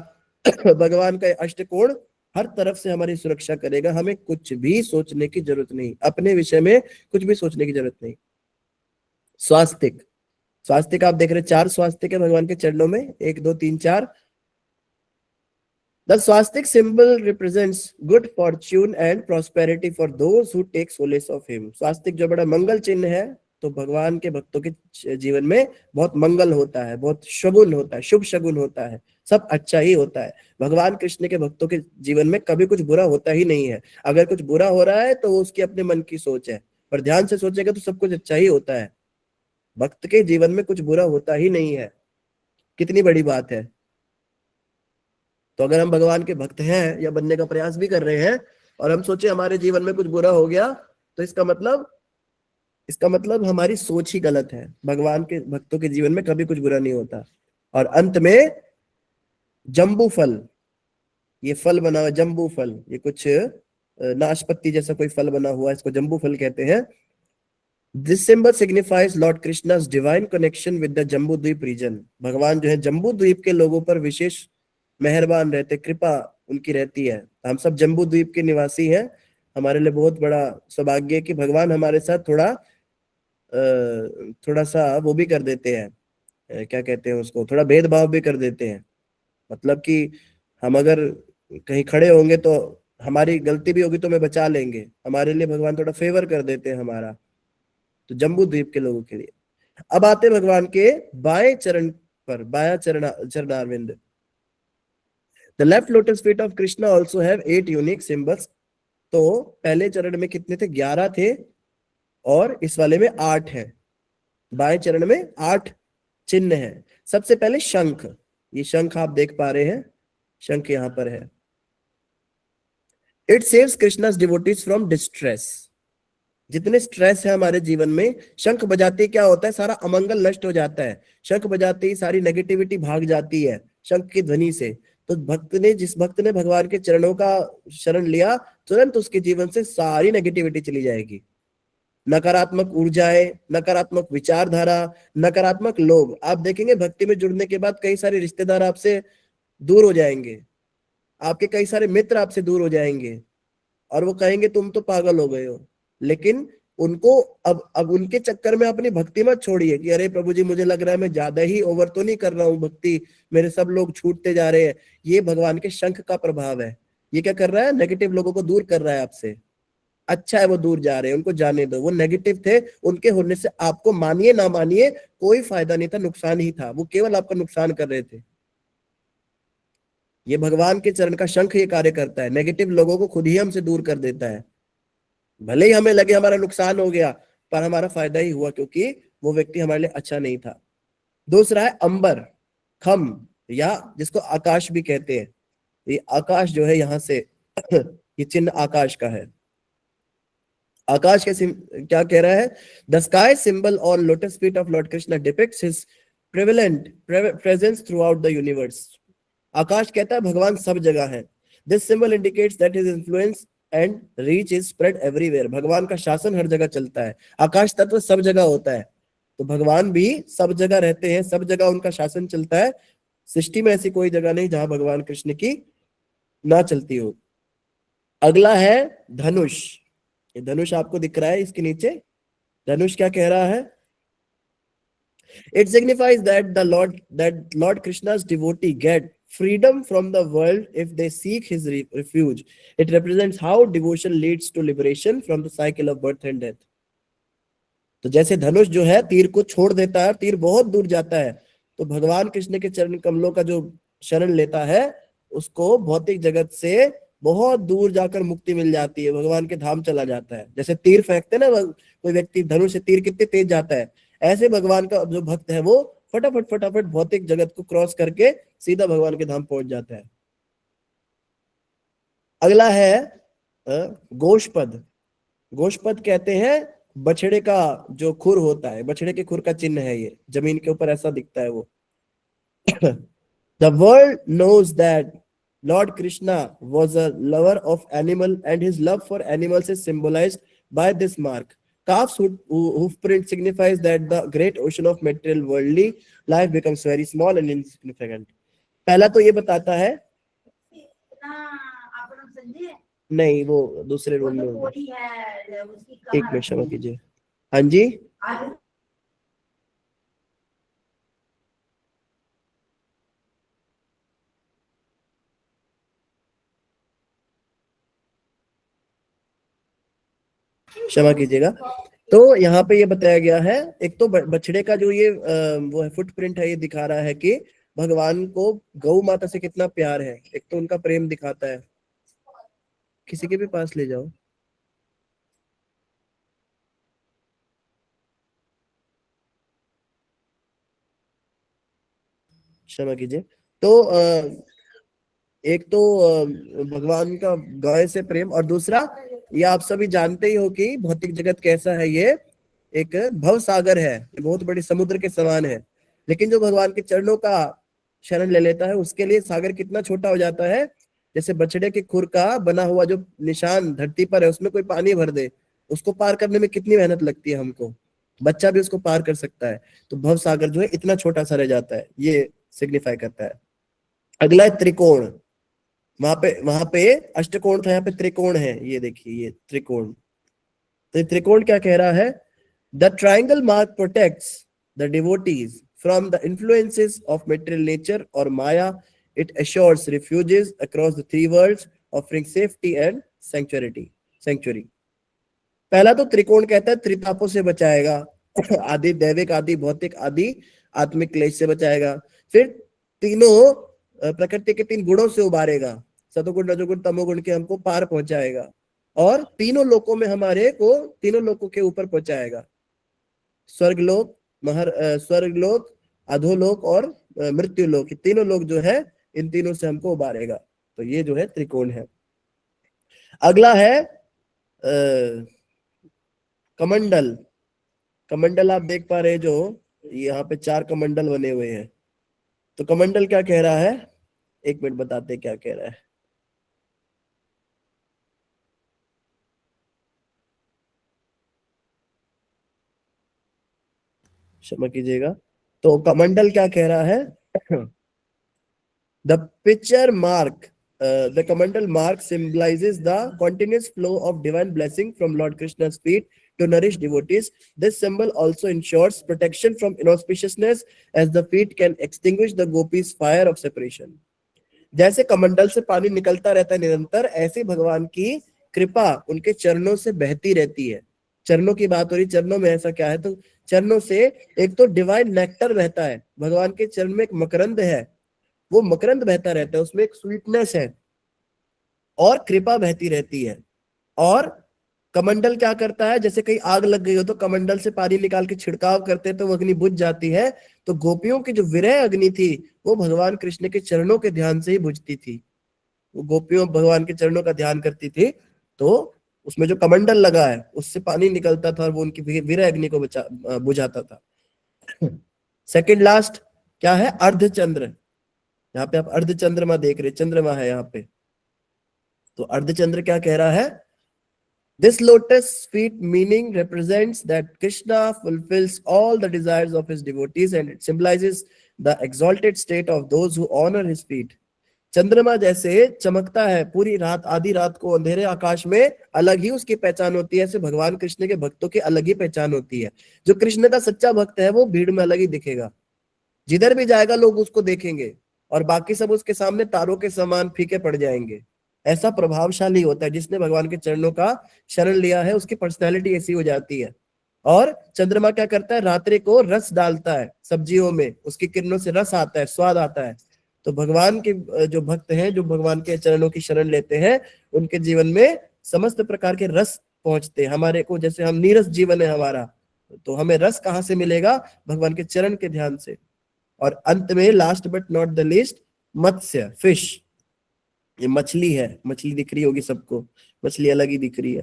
भगवान का अष्टकोण हर तरफ से हमारी सुरक्षा करेगा। हमें कुछ भी सोचने की जरूरत नहीं, अपने विषय में कुछ भी सोचने की जरूरत नहीं। स्वास्तिक। स्वास्तिक आप देख रहे 4 स्वास्तिक है भगवान के चरणों में, 1 2 3 4। The swastik symbol represents good fortune and prosperity for those who take solace of him. स्वास्तिक जो बड़ा मंगल चिन्ह है, तो भगवान के भक्तों के जीवन में बहुत मंगल होता है, बहुत शगुन होता है, शुभ शगुन होता है, सब अच्छा ही होता है। भगवान कृष्ण के भक्तों के जीवन में कभी कुछ बुरा होता ही नहीं है। अगर कुछ बुरा हो रहा है तो वो उसके अपने मन की सोच है, पर ध्यान से सोचेगा तो सब कुछ अच्छा ही होता है। भक्त के जीवन में कुछ बुरा होता ही नहीं है। कितनी बड़ी बात है। तो अगर हम भगवान के भक्त हैं या बनने का प्रयास भी कर रहे हैं और हम सोचे हमारे जीवन में कुछ बुरा हो गया, तो इसका मतलब हमारी सोच ही गलत है। भगवान के भक्तों के जीवन में कभी कुछ बुरा नहीं होता। और अंत में जम्बू फल, ये फल बना हुआ जम्बू फल, ये कुछ नाशपत्ती जैसा कोई फल बना हुआ है, इसको जम्बू फल कहते हैं। This symbol signifies lord Krishna's divine connection with the Jambu Dvipa region. भगवान जो है जम्बू द्वीप के लोगों पर विशेष मेहरबान रहते, कृपा उनकी रहती है। हम सब जम्बू द्वीप के निवासी हैं। हमारे लिए बहुत बड़ा सौभाग्य है कि भगवान हमारे साथ थोड़ा सा वो भी कर देते हैं, क्या कहते हैं उसको, थोड़ा भेदभाव भी कर देते हैं। मतलब कि हम अगर कहीं खड़े होंगे तो हमारी गलती भी होगी तो हमें बचा लेंगे, हमारे लिए भगवान थोड़ा फेवर कर देते हैं हमारा, तो जम्बू द्वीप के लोगों के लिए। अब आते भगवान के बाएं चरण पर, बाया चरणारविंद। The left lotus feet of Krishna also have 8 unique symbols. तो पहले चरण में कितने थे? 11 थे, और इस वाले में 8 है। बाएं चरण में 8 चिन्ह है। सबसे पहले शंख, ये शंख आप देख पा रहे हैं, शंख यहां पर है। It saves Krishna's devotees from distress. जितने स्ट्रेस है हमारे जीवन में, शंख बजाते क्या होता है? सारा अमंगल नष्ट हो जाता है। शंख बजाते ही सारी नेगेटिविटी भाग जाती है शंख की ध्वनि से। तो जिस भक्त ने भगवान के चरणों का शरण लिया, तुरंत उसके जीवन से सारी नेगेटिविटी चली जाएगी। नकारात्मक ऊर्जाएं, नकारात्मक विचारधारा, नकारात्मक लोग, आप देखेंगे भक्ति में जुड़ने के बाद कई सारे रिश्तेदार आपसे दूर हो जाएंगे, आपके कई सारे मित्र आपसे दूर हो जाएंगे, और वो कहेंगे तुम तो पागल हो गए हो। लेकिन उनको अब उनके चक्कर में अपनी भक्ति मत छोड़िए कि अरे प्रभु जी मुझे लग रहा है मैं ज्यादा ही ओवर तो नहीं कर रहा हूँ भक्ति, मेरे सब लोग छूटते जा रहे हैं। ये भगवान के शंख का प्रभाव है। ये क्या कर रहा है? नेगेटिव लोगों को दूर कर रहा है आपसे। अच्छा है वो दूर जा रहे हैं, उनको जाने दो। वो नेगेटिव थे, उनके होने से आपको मानिए ना मानिए कोई फायदा नहीं था, नुकसान ही था। वो केवल आपका नुकसान कर रहे थे। ये भगवान के चरण का शंख ये कार्य करता है, नेगेटिव लोगों को खुद ही हमसे दूर कर देता है। भले ही हमें लगे हमारा नुकसान हो गया, पर हमारा फायदा ही हुआ, क्योंकि वो व्यक्ति हमारे लिए अच्छा नहीं था। दूसरा है अंबर, खम, या जिसको आकाश भी कहते हैं। ये आकाश जो है यहां से ये चिन्ह आकाश का है। आकाश के क्या कह रहा है? The sky symbol on lotus feet of lord Krishna depicts his prevalent presence throughout the universe. आकाश कहता है भगवान सब जगह है। This symbol indicates that his influence and reach is spread everywhere. भगवान का शासन हर जगह चलता है। आकाश तत्व सब जगह होता है, तो भगवान भी सब जगह रहते हैं, सब जगह उनका शासन चलता है। सृष्टि में ऐसी कोई जगह नहीं जहां भगवान कृष्ण की ना चलती हो। अगला है धनुष। ये धनुष आपको दिख रहा है इसके नीचे। धनुष क्या कह रहा है? It signifies that lord Krishna's devotee get freedom from the world if they seek his refuge. It represents how devotion leads to liberation from the cycle of birth and death. तो जैसे धनुष जो है तीर को छोड़ देता है, तीर बहुत दूर जाता है, तो भगवान कृष्ण के चरण कमलों का जो शरण लेता है उसको भौतिक जगत से बहुत दूर जाकर मुक्ति मिल जाती है, भगवान के धाम चला जाता है। जैसे तीर फेंकते ना कोई व्यक्ति, धनुष से तीर कितने तेज जाता है, ऐसे भगवान का जो भक्त है वो फटाफट भौतिक जगत को क्रॉस करके सीधा भगवान के धाम पहुंच जाता है। अगला है गोशपद। गोशपद कहते हैं बछड़े का जो खुर होता है, बछड़े के खुर का चिन्ह है ये, जमीन के ऊपर ऐसा दिखता है वो। The world knows that Lord Krishna was a lover of animal and his love for animals is symbolized by this mark. Calf's hoof print signifies that the great ocean of material worldly life becomes very small and insignificant. पहला तो ये बताता है, नहीं वो दूसरे room में होगा। एक मिनट क्षमा कीजिए। हाँ जी, क्षमा कीजिएगा। तो यहाँ पे ये बताया गया है, एक तो बछड़े का जो ये वो है फुटप्रिंट है, ये दिखा रहा है कि भगवान को गौ माता से कितना प्यार है। एक तो उनका प्रेम दिखाता है। किसी के भी पास ले जाओ। क्षमा कीजिए। तो एक तो भगवान का गाय से प्रेम, और दूसरा ये आप सभी जानते ही हो कि भौतिक जगत कैसा है, ये एक भव सागर है, बहुत बड़ी समुद्र के समान है। लेकिन जो भगवान के चरणों का शरण ले लेता है उसके लिए सागर कितना छोटा हो जाता है। जैसे बछड़े के खुर का बना हुआ जो निशान धरती पर है, उसमें कोई पानी भर दे, उसको पार करने में कितनी मेहनत लगती है हमको, बच्चा भी उसको पार कर सकता है। तो भव सागर जो है इतना छोटा सा रह जाता है, ये सिग्निफाई करता है। अगला है त्रिकोण। वहां पे अष्टकोण था, यहाँ पे त्रिकोण है, ये देखिए ये त्रिकोण। तो त्रिकोण क्या कह रहा है? The triangle mark protects the devotees from the influences of material nature और maya. It assures refuges across the three worlds offering safety and sanctuary. पहला तो त्रिकोण कहता है त्रितापों से बचाएगा, आदि दैविक, आदि भौतिक, आदि आत्मिक क्लेश से बचाएगा। फिर तीनों प्रकृति के 3 गुणों से उबारेगा, सतोगुण रजोगुण तमोगुण के हमको पार पहुंचाएगा, और तीनों लोकों में हमारे को तीनों लोकों के ऊपर पहुंचाएगा, स्वर्गलोक, स्वर्गलोक, अधोलोक और मृत्यु लोक, तीनों लोग जो है इन तीनों से हमको उबारेगा। तो ये जो है त्रिकोण है। अगला है कमंडल। कमंडल आप देख पा रहे हैं, जो यहाँ पे 4 कमंडल बने हुए हैं। तो कमंडल क्या कह रहा है, 1 मिनट बताते क्या कह रहा है। क्षमा कीजिएगा। तो कमंडल क्या कह रहा है, the picture mark, the Kamandal mark symbolizes the continuous flow of divine blessing from Lord Krishna's feet to nourish devotees. This symbol also ensures protection from inauspiciousness, as the feet can extinguish the gopis' fire of separation. जैसे कमंडल से पानी निकलता रहता है निरंतर, ऐसे भगवान की कृपा उनके चरणों से बहती रहती है। चरणों की बात हो रही, चरणों में ऐसा क्या है, तो चरणों से एक तो डिवाइन नेक्टर बहता है, भगवान के चरण में एक मकरंद है, वो मकरंद बहता रहता है, उसमें एक स्वीटनेस है और कृपा बहती रहती है। और कमंडल क्या करता है, जैसे कहीं आग लग गई हो तो कमंडल से पानी निकाल के छिड़काव करते हैं तो वो अग्नि बुझ जाती है। तो गोपियों की जो विरह अग्नि थी वो भगवान कृष्ण के चरणों के ध्यान से ही बुझती थी। वो गोपियों भगवान के चरणों का ध्यान करती थी, तो उसमें जो कमंडल लगा है उससे पानी निकलता था और वो उनकी विरह अग्नि को बुझाता था। सेकंड लास्ट क्या है, अर्धचंद्र। यहाँ पे आप अर्धचंद्रमा देख रहे, चंद्रमा है यहाँ पे। तो अर्धचंद्र क्या कह रहा है, this lotus feet meaning represents that Krishna fulfills all the desires of his devotees and it symbolizes the exalted state of those who honor his feet. चंद्रमा जैसे चमकता है पूरी रात, आधी रात को अंधेरे आकाश में, अलग ही उसकी पहचान होती है। ऐसे भगवान कृष्ण के भक्तों की अलग ही पहचान होती है। जो कृष्ण का सच्चा भक्त है वो भीड़ में अलग ही दिखेगा, जिधर भी जाएगा लोग उसको देखेंगे और बाकी सब उसके सामने तारों के समान फीके पड़ जाएंगे। ऐसा प्रभावशाली होता है, जिसने भगवान के चरणों का शरण लिया है उसकी पर्सनैलिटी ऐसी हो जाती है। और चंद्रमा क्या करता है, रात्रि को रस डालता है सब्जियों में, उसकी किरणों से रस आता है, स्वाद आता है। तो भगवान के जो भक्त हैं, जो भगवान के चरणों की शरण लेते हैं, उनके जीवन में समस्त प्रकार के रस पहुंचते हैं। हमारे को जैसे हम नीरस जीवन है हमारा, तो हमें रस कहाँ से मिलेगा, भगवान के चरण के ध्यान से। और अंत में last but not the least, Matsya, fish. ये मछली है, मछली दिख रही होगी सबको, मछली अलग ही दिख रही है।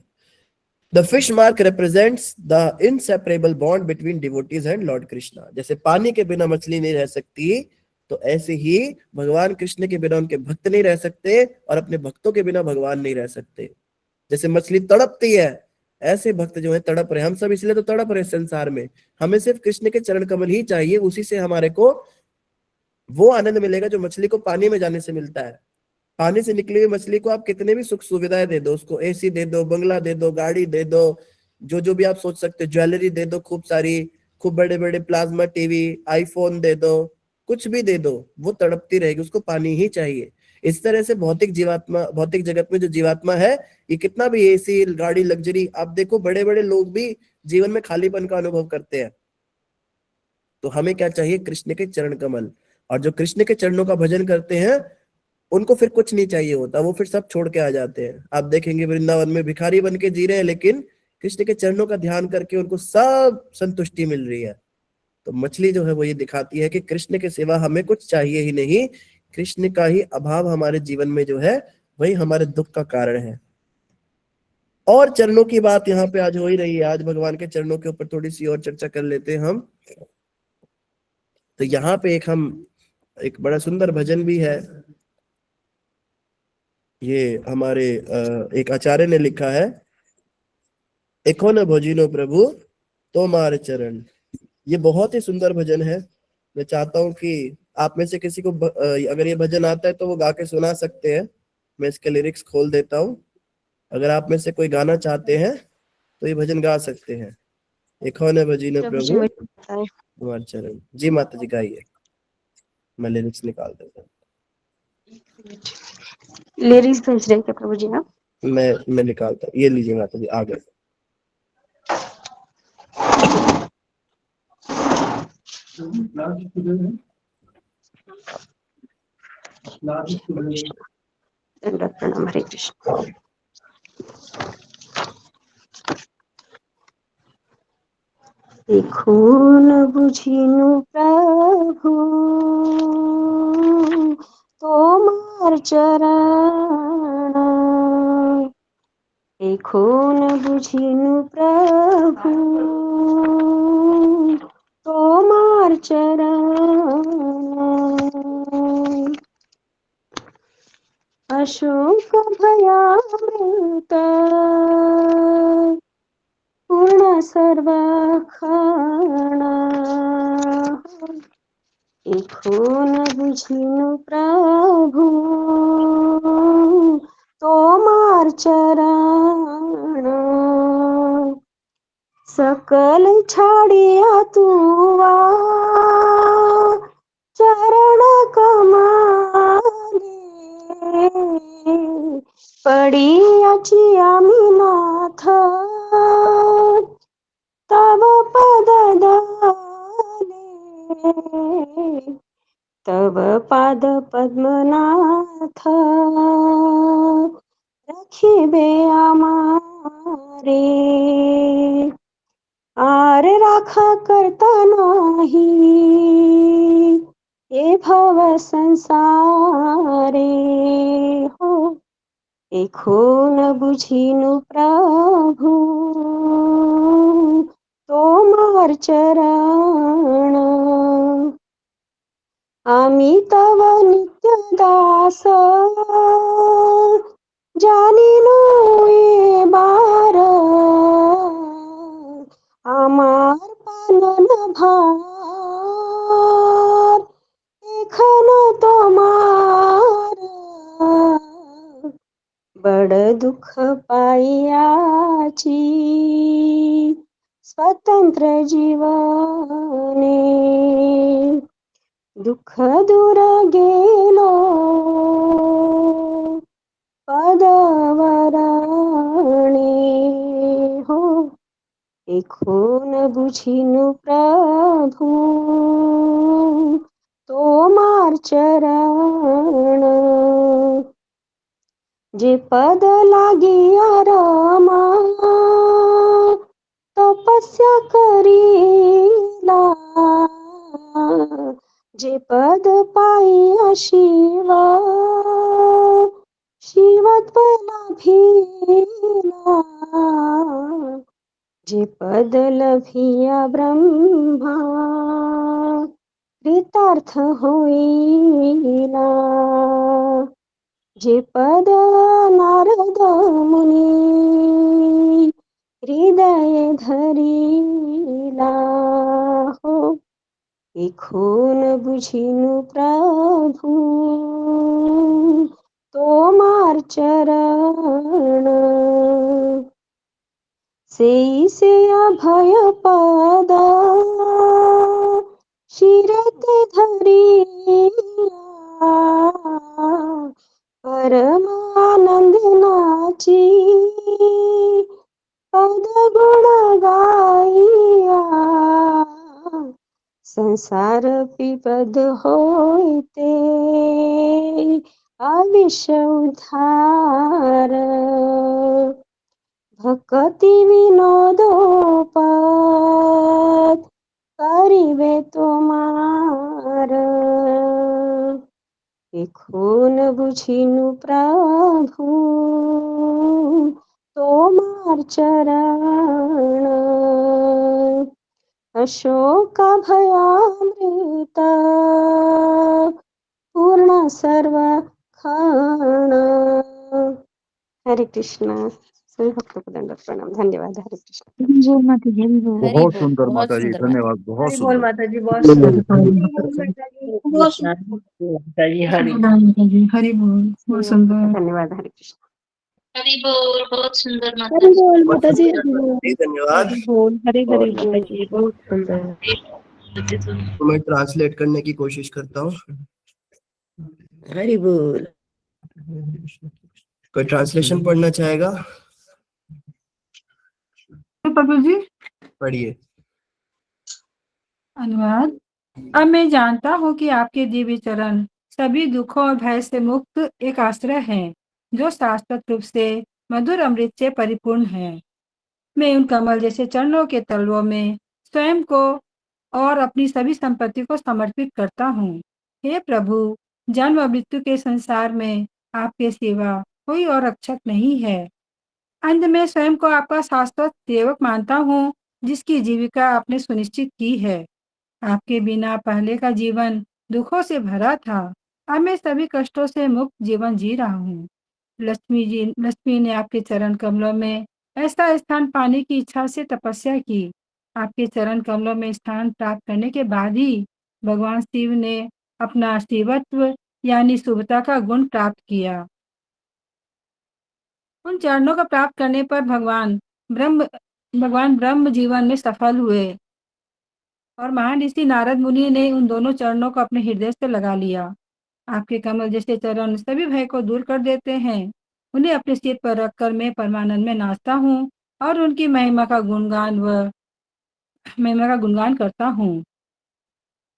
The fish mark represents the inseparable bond between devotees and Lord Krishna. जैसे पानी के बिना मछली नहीं रह सकती, तो ऐसे ही भगवान कृष्ण के बिना उनके भक्त नहीं रह सकते और अपने भक्तों के बिना भगवान नहीं रह सकते। जैसे मछली तड़पती है, ऐसे भक्त जो है तड़प रहे। हम सब इसलिए तो तड़प रहे संसार में, हमें सिर्फ कृष्ण के चरण कमल ही चाहिए, उसी से हमारे को वो आनंद मिलेगा जो मछली को पानी में जाने से मिलता है। पानी से निकली हुई मछली को आप कितने भी सुख सुविधाएं दे दो, उसको एसी दे दो, बंगला दे दो, गाड़ी दे दो, जो भी आप सोच सकते हो, ज्वेलरी दे दो खूब सारी, खूब बड़े बड़े प्लाज्मा टीवी, आईफोन दे दो, कुछ भी दे दो, वो तड़पती रहेगी, उसको पानी ही चाहिए। इस तरह से भौतिक जीवात्मा, भौतिक जगत में जो जीवात्मा है, ये कितना भी एसी, गाड़ी, लग्जरी, आप देखो बड़े बड़े लोग भी जीवन में खालीपन का अनुभव करते हैं। तो हमें क्या चाहिए, कृष्ण के चरण कमल। और जो कृष्ण के चरणों का भजन करते हैं उनको फिर कुछ नहीं चाहिए होता, वो फिर सब छोड़ के आ जाते हैं। आप देखेंगे वृंदावन में भिखारी बन के जी रहे हैं, लेकिन कृष्ण के चरणों का ध्यान करके उनको सब संतुष्टि मिल रही है। तो मछली जो है वो ये दिखाती है कि कृष्ण के सिवा हमें कुछ चाहिए ही नहीं, कृष्ण का ही अभाव हमारे जीवन में जो है वही हमारे दुख का कारण है। और चरणों की बात यहाँ पे आज हो ही रही है, आज भगवान के चरणों के ऊपर थोड़ी सी और चर्चा कर लेते हैं हम। तो यहाँ पे एक बड़ा सुंदर भजन भी है, ये हमारे एक आचार्य ने लिखा है, एको न भजिनो प्रभु तोमार चरण। ये बहुत ही सुंदर भजन है। मैं चाहता हूँ कि आप में से किसी को अगर ये भजन आता है तो वो गा के सुना सकते हैं। मैं इसके लिरिक्स खोल देता हूँ, अगर आप में से कोई गाना चाहते हैं तो ये भजन गा सकते हैं। एको न भजिनो प्रभु तोमार चरण। जी माता जी गाइए, मैं लिरिक्स निकाल देता हूँ। लिरिक्स भेज रहे क्या प्रभु जी आप? मैं निकालता हूँ, ये लीजिए माता जी, आ गए। दंडवत प्रणाम। हरे कृष्ण। देखो न बुझिनु प्रभु तोमार चरण, देखो न बुझिनु प्रभु तोमार चरण, अशोक भयामृत पूर्ण सर्वक्षण, देखो न बुझिनु प्रभु तोमार चरण, सकल छाड़िया तुआ चरण कमाले, पड़ी अचिया मीनाथ तव पद दाले, तव पाद पद्मनाथ रखिबे आमारे, आर राखा करता नाही ये भव संसारे हो, देखो न बुझिनु प्रभु तोमार चरण, आम्ही तव नित्य दास जानिनु ये बार, आमार पालन भार एखन तोमार, बड़ दुख पाइयाची स्वतंत्र जीवने, दुख दूर गेलो पदवरणे हो, देखो न बुझिनु प्रभु तोमार चरण, जे पद लागिया रमा तपस्या करीला, जे पद पाइया शिव शिवत्व लाभिला, जे पद लभिया ब्रह्मा कृतार्थ होईला, जे पद नारद मुनी हृदय धरिला हो, देखो न बुझिनु प्रभु तोमार चरण, से अभय पद शिरते धरिया, परम आनंद नाची पद गुण गाइया, संसार विपद होइते अविश्य उद्धार, भक्ति विनोदोपद करिबे तोमार, देखो न बुझिनु प्रभु तोमार चरण, अशोक भयामृत पूर्ण सर्वक्षण। हरे कृष्णा। सभी भक्तों को दंडवत प्रणाम। धन्यवाद। हरे कृष्ण। बोल माता जी, हरि बोल। बहुत सुंदर माता जी, धन्यवाद, बहुत हरि बोल सुंदर। माता जी, बहुत सुंदर। बहुत सुंदर। हरि बोल, हरि बोल, बहुत सुंदर। धन्यवाद। हरे कृष्ण। हरि बोल, बहुत सुंदर माता हरि जी। बोल माता जी, हरि बोल। धन्यवाद। हरि बोल, हरि हरि माता जी, बहुत सुंदर। तो मैं ट्रांसलेट करने की कोशिश करता हूँ। हरि बोल। कोई ट्रांसलेशन पढ़ना चाहेगा? प्रभु जी पढ़िए। अनुवाद। अब मैं जानता हूँ कि आपके दिव्य चरण सभी दुखों और भय से मुक्त एक आश्रय हैं, जो शाश्वत रूप से मधुर अमृत से परिपूर्ण है। मैं उन कमल जैसे चरणों के तलवों में स्वयं को और अपनी सभी संपत्ति को समर्पित करता हूँ। हे प्रभु, जन्म और मृत्यु के संसार में आपके सिवा कोई और रक्षक नहीं है। अंत में स्वयं को आपका शाश्वत सेवक मानता हूँ, जिसकी जीविका आपने सुनिश्चित की है। आपके बिना पहले का जीवन दुखों से भरा था। अब मैं सभी कष्टों से मुक्त जीवन जी रहा हूँ। लक्ष्मी ने आपके चरण कमलों में ऐसा स्थान पाने की इच्छा से तपस्या की। आपके चरण कमलों में स्थान प्राप्त करने के बाद ही भगवान शिव ने अपना शिवत्व यानी शुभता का गुण प्राप्त किया। उन चरणों को प्राप्त करने पर भगवान ब्रह्म जीवन में सफल हुए और महान ऋषि नारद मुनि ने उन दोनों चरणों को अपने हृदय से लगा लिया। आपके कमल जैसे चरण सभी भय को दूर कर देते हैं। उन्हें अपने सिर पर रखकर मैं परमानंद में नाचता हूँ और उनकी महिमा का गुणगान करता हूँ।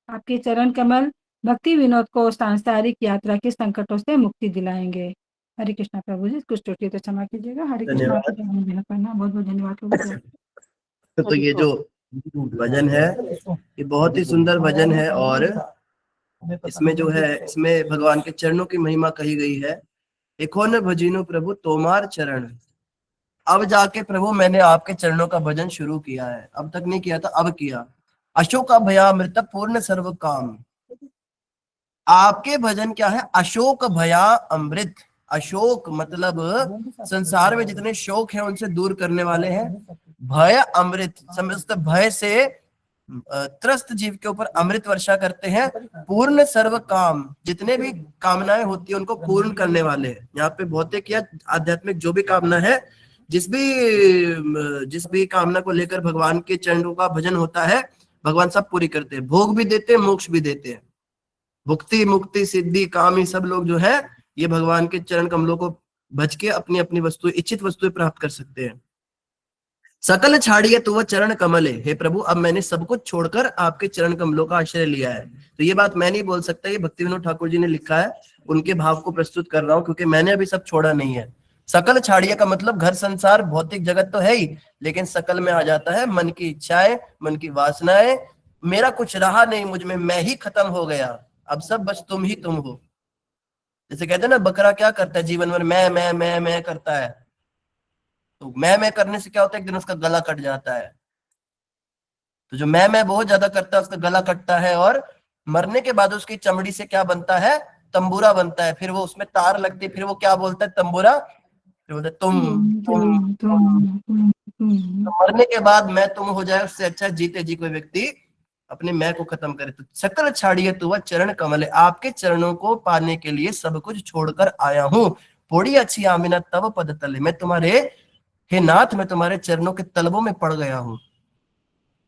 आपके चरण कमल भक्ति विनोद को सांसारिक यात्रा के संकटों से मुक्ति दिलाएंगे। हरे कृष्णा प्रभु जी, कुछ त्रुटि तो क्षमा कीजिएगा। हरे कृष्णा करना बहुत बहुत धन्यवाद प्रभु जी। तो ये जो भजन है ये बहुत ही सुंदर भजन है और इसमें जो है इसमें भगवान के चरणों की महिमा कही गई है। एको न भजिनो प्रभु तोमार चरण। अब जाके प्रभु मैंने आपके चरणों का भजन शुरू किया है, अब तक नहीं किया था, अब किया। अशोक भयामृत पूर्ण सर्व काम। आपके भजन क्या है? अशोक भया अमृत। अशोक मतलब संसार में जितने शोक हैं उनसे दूर करने वाले हैं। भय अमृत, समस्त भय से त्रस्त जीव के ऊपर अमृत वर्षा करते हैं। पूर्ण सर्व काम, जितने भी कामनाएं होती है उनको पूर्ण करने वाले हैं। यहाँ पे भौतिक या आध्यात्मिक जो भी कामना है, जिस भी कामना को लेकर भगवान के चरणों का भजन होता है, भगवान सब पूरी करते हैं। भोग भी देते हैं, मोक्ष भी देते हैं। भुक्ति मुक्ति सिद्धि काम, ये सब लोग जो है ये भगवान के चरण कमलों को भज के अपनी अपनी वस्तुएं, इच्छित वस्तुएं प्राप्त कर सकते हैं। सकल छाड़िए तो वह चरण कमल है। हे प्रभु, अब मैंने सब कुछ छोड़कर आपके चरण कमलों का आश्रय लिया है। तो ये बात मैं नहीं बोल सकता, ये भक्ति विनोद ठाकुर जी ने लिखा है, उनके भाव को प्रस्तुत कर रहा हूँ, क्योंकि मैंने अभी सब छोड़ा नहीं है। सकल छाड़िए का मतलब घर संसार भौतिक जगत तो है ही, लेकिन सकल में आ जाता है मन की इच्छाएं, मन की वासनाएं। मेरा कुछ रहा नहीं मुझ में, मैं ही खत्म हो गया, अब सब बस तुम ही तुम हो। जैसे कहते हैं ना, बकरा क्या करता है जीवन भर? मैं करता है। तो मैं करने से क्या होता है, एक दिन उसका गला कट जाता है। तो जो मैं बहुत ज्यादा करता है उसका गला कटता है, और मरने के बाद उसकी चमड़ी से क्या बनता है? तंबूरा बनता है। फिर वो उसमें तार लगती है, फिर वो क्या बोलता है? तंबूरा। फिर बोलता है तुम। तो मरने के बाद मैं तुम हो जाए, उससे अच्छा जीते जी कोई व्यक्ति अपने मैं को खत्म करे। तो सकल छाड़िए तो वह चरण कमल है। आपके चरणों को पाने के लिए सब कुछ छोड़कर आया हूँ। थोड़ी अच्छी आमिना तब पद तले। मैं तुम्हारे, हे नाथ, मैं तुम्हारे चरणों के तलबों में पड़ गया हूँ।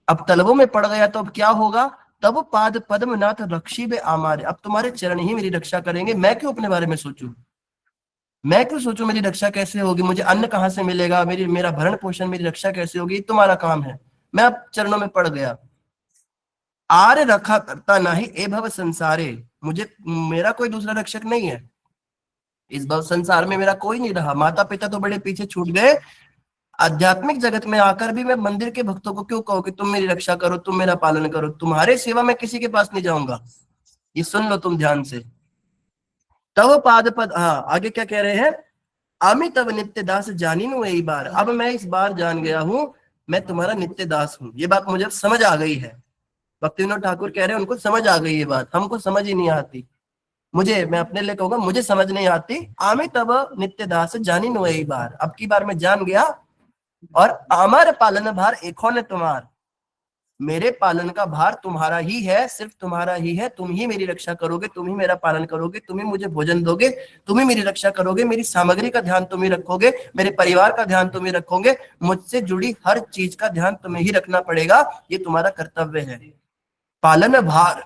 अब तलबों में पड़ गया तो अब क्या होगा? तब पाद पद्म नाथ रक्षी बे आमारे। अब तुम्हारे चरण ही मेरी रक्षा करेंगे। मैं क्यों अपने बारे में सोचूं? मैं क्यों सोचूं मेरी रक्षा कैसे होगी? मुझे अन्न कहाँ से मिलेगा? मेरा भरण पोषण, मेरी रक्षा कैसे होगी? तुम्हारा काम है। मैं अब चरणों में पड़ गया। आर रखा करता नहीं ए भव संसारे। मुझे, मेरा कोई दूसरा रक्षक नहीं है इस भव संसार में, मेरा कोई नहीं रहा। माता पिता तो बड़े पीछे छूट गए। आध्यात्मिक जगत में आकर भी मैं मंदिर के भक्तों को क्यों कहूं कि तुम मेरी रक्षा करो, तुम मेरा पालन करो? तुम्हारे सिवा मैं किसी के पास नहीं जाऊंगा। ये सुन लो तुम ध्यान से। तव पाद पद, हाँ आगे क्या कह रहे हैं? आमी तब नित्य दास जानी नु यही बार। अब मैं इस बार जान गया हूं, मैं तुम्हारा नित्य दास हूं। ये बात मुझे समझ आ गई है। भक्ति विनोद ठाकुर कह रहे हैं उनको समझ आ गई ये बात, हमको समझ ही नहीं आती। मुझे, मैं अपने लिए कहूंगा, मुझे समझ नहीं आती। आमी तब नित्य दास जानी नु यही बार। अब की बार मैं जान गया। और आमार पालन भार एखो ने तुम्हार। मेरे पालन का भार तुम्हारा ही है, सिर्फ तुम्हारा ही है। तुम ही मेरी रक्षा करोगे, तुम ही मेरा पालन करोगे, तुम ही मुझे भोजन दोगे, तुम ही मेरी रक्षा करोगे, मेरी सामग्री का ध्यान तुम ही रखोगे, मेरे परिवार का ध्यान तुम ही रखोगे, मुझसे जुड़ी हर चीज का ध्यान तुम्हें ही रखना पड़ेगा। ये तुम्हारा कर्तव्य है। पालन भार,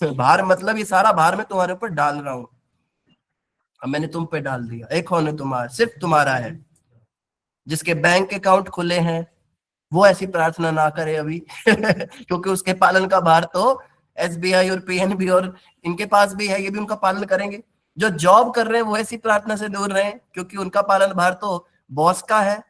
भार मतलब ये सारा भार मैं तुम्हारे ऊपर डाल रहा हूं। अब मैंने तुम पे डाल दिया, एक होने तुम्हारा, सिर्फ तुम्हारा है। जिसके बैंक अकाउंट खुले हैं वो ऐसी प्रार्थना ना करे अभी क्योंकि उसके पालन का भार तो एसबीआई और पीएनबी और इनके पास भी है, ये भी उनका पालन करेंगे। जो जॉब कर रहे हैं वो ऐसी प्रार्थना से दूर रहे क्योंकि उनका पालन भार तो बॉस का है।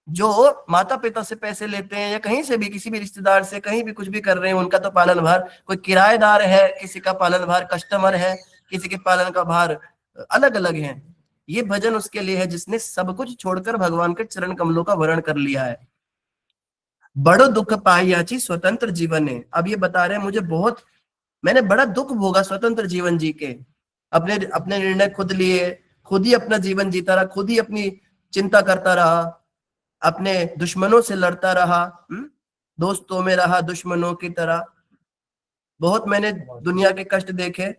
जो माता पिता से पैसे लेते हैं या कहीं से भी किसी भी रिश्तेदार से कहीं भी कुछ भी कर रहे हैं, उनका तो पालन भार, कोई किराएदार है, किसी का पालन भार कस्टमर है, किसी के पालन का भार अलग अलग है। ये भजन उसके लिए है जिसने सब कुछ छोड़कर भगवान के चरण कमलों का वरण कर लिया है। बड़ो दुख पायाची स्वतंत्र जीवन है। अब ये बता रहे हैं मुझे बहुत, मैंने बड़ा दुख भोगा स्वतंत्र जीवन जी के, अपने अपने निर्णय खुद लिए, खुद ही अपना जीवन जीता रहा, खुद ही अपनी चिंता करता रहा, अपने दुश्मनों से लड़ता रहा, दोस्तों में रहा दुश्मनों की तरह। बहुत मैंने दुनिया के कष्ट देखे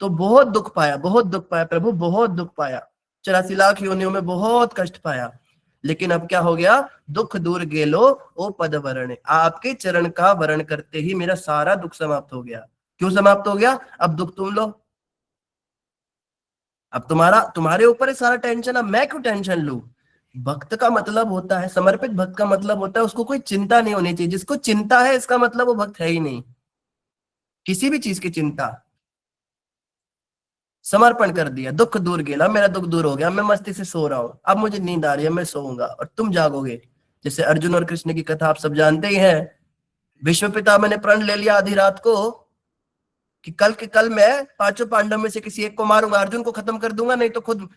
तो बहुत दुख पाया, बहुत दुख पाया प्रभु, बहुत दुख पाया। 84 लाख योनियों में बहुत कष्ट पाया। लेकिन अब क्या हो गया, दुख दूर गेलो ओ पद वरण, आपके चरण का वरण करते ही मेरा सारा दुख समाप्त हो गया। क्यों समाप्त हो गया? अब दुख तुम लो, अब तुम्हारे ऊपर है सारा टेंशन, अब मैं क्यों टेंशन लूं? भक्त का मतलब होता है, समर्पित भक्त का मतलब होता है उसको कोई चिंता नहीं होनी चाहिए। जिसको चिंता है इसका मतलब वो भक्त है ही नहीं, किसी भी चीज की चिंता। समर्पण कर दिया, दुख दूर गेला, मेरा दुख दूर हो गया, मैं मस्ती से सो रहा हूं, अब मुझे नींद आ रही है, मैं सोऊंगा और तुम जागोगे। जैसे अर्जुन और कृष्ण की कथा आप सब जानते ही हैं। विश्व पितामह ने प्रण ले लिया आधी रात को कि कल के कल मैं पांचों पांडव में से किसी एक को मारूंगा, अर्जुन को खत्म कर दूंगा, नहीं तो खुद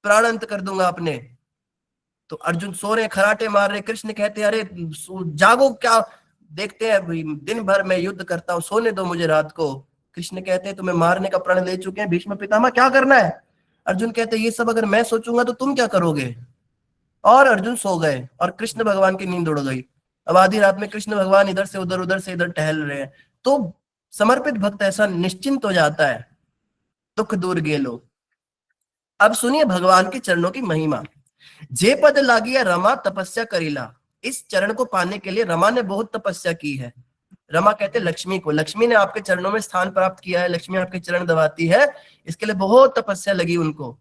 प्राण अंत कर दूंगा अपने। तो अर्जुन सो रहे, खराटे मार रहे, कृष्ण कहते अरे जागो, क्या देखते हैं भाई, दिन भर मैं युद्ध करता हूँ, सोने दो मुझे रात को। कृष्ण कहते हैं तुम्हें मारने का प्रण ले चुके हैं भीष्म पितामह, क्या करना है? अर्जुन कहते ये सब अगर मैं सोचूंगा तो तुम क्या करोगे? और अर्जुन सो गए और कृष्ण भगवान की नींद उड़ गई। अब आधी रात में कृष्ण भगवान इधर से उधर, उधर से इधर टहल रहे हैं। तो समर्पित भक्त ऐसा निश्चिंत हो जाता है, दुख दूर गेलो। अब सुनिए भगवान के चरणों की महिमा। जे पद लागिया रमा तपस्या करीला, इस चरण को पाने के लिए रमा ने बहुत तपस्या की है। रमा कहते लक्ष्मी को, लक्ष्मी ने आपके चरणों में स्थान प्राप्त किया है, लक्ष्मी आपके चरण दबाती है, इसके लिए बहुत तपस्या लगी उनको।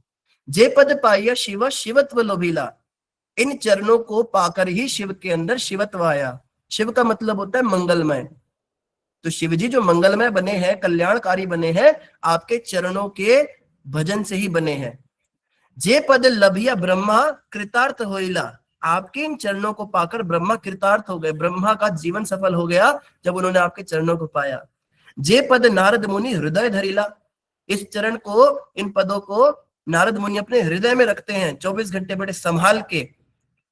जे पद पाइया शिव शिवत्व लोभीला, इन चरणों को पाकर ही शिव के अंदर शिवत्व आया। शिव का मतलब होता है मंगलमय। तो शिव जी जो मंगलमय बने हैं, कल्याणकारी बने हैं, आपके चरणों के भजन से ही बने हैं। जे पद लभिया ब्रह्मा कृतार्थ होइला, आपके इन चरणों को पाकर ब्रह्मा कृतार्थ हो गए, ब्रह्मा का जीवन सफल हो गया जब उन्होंने आपके चरणों को पाया। जे पद नारद मुनि हृदय धरिला, इस चरण को, इन पदों को नारद मुनि अपने हृदय में रखते हैं, 24 घंटे बड़े संभाल के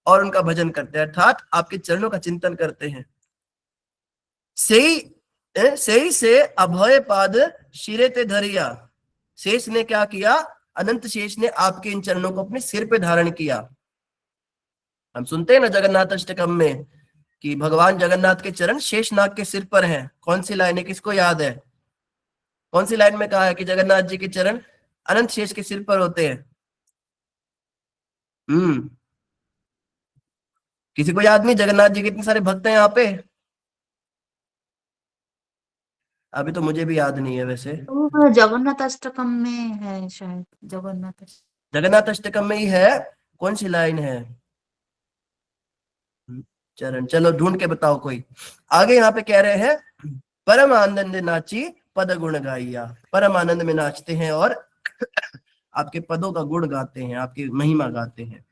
और उनका भजन करते हैं, अर्थात आपके चरणों का चिंतन करते हैं। सही से अभय पाद शिरे ते धरिया, शेष ने क्या किया? अनंत शेष ने आपके इन चरणों को अपने सिर पे धारण किया। हम सुनते हैं ना जगन्नाथ अष्टकम में कि भगवान जगन्नाथ के चरण शेषनाग के सिर पर हैं। कौन सी लाइन है, किसको याद है? कौन सी लाइन में कहा है कि जगन्नाथ जी के चरण अनंत शेष के सिर पर होते हैं? किसी को याद नहीं? जगन्नाथ जी के इतने सारे भक्त हैं यहाँ पे, अभी तो मुझे भी याद नहीं है वैसे। जगन्नाथ अष्टकम में है शायद, जगन्नाथ अष्टकम में ही है। कौन सी लाइन है? चरण, चलो ढूंढ के बताओ कोई। आगे यहाँ पे कह रहे हैं परम आनंद नाची पद गुण गाइया, परम आनंद में नाचते हैं और आपके पदों का गुण गाते हैं, आपकी महिमा गाते हैं।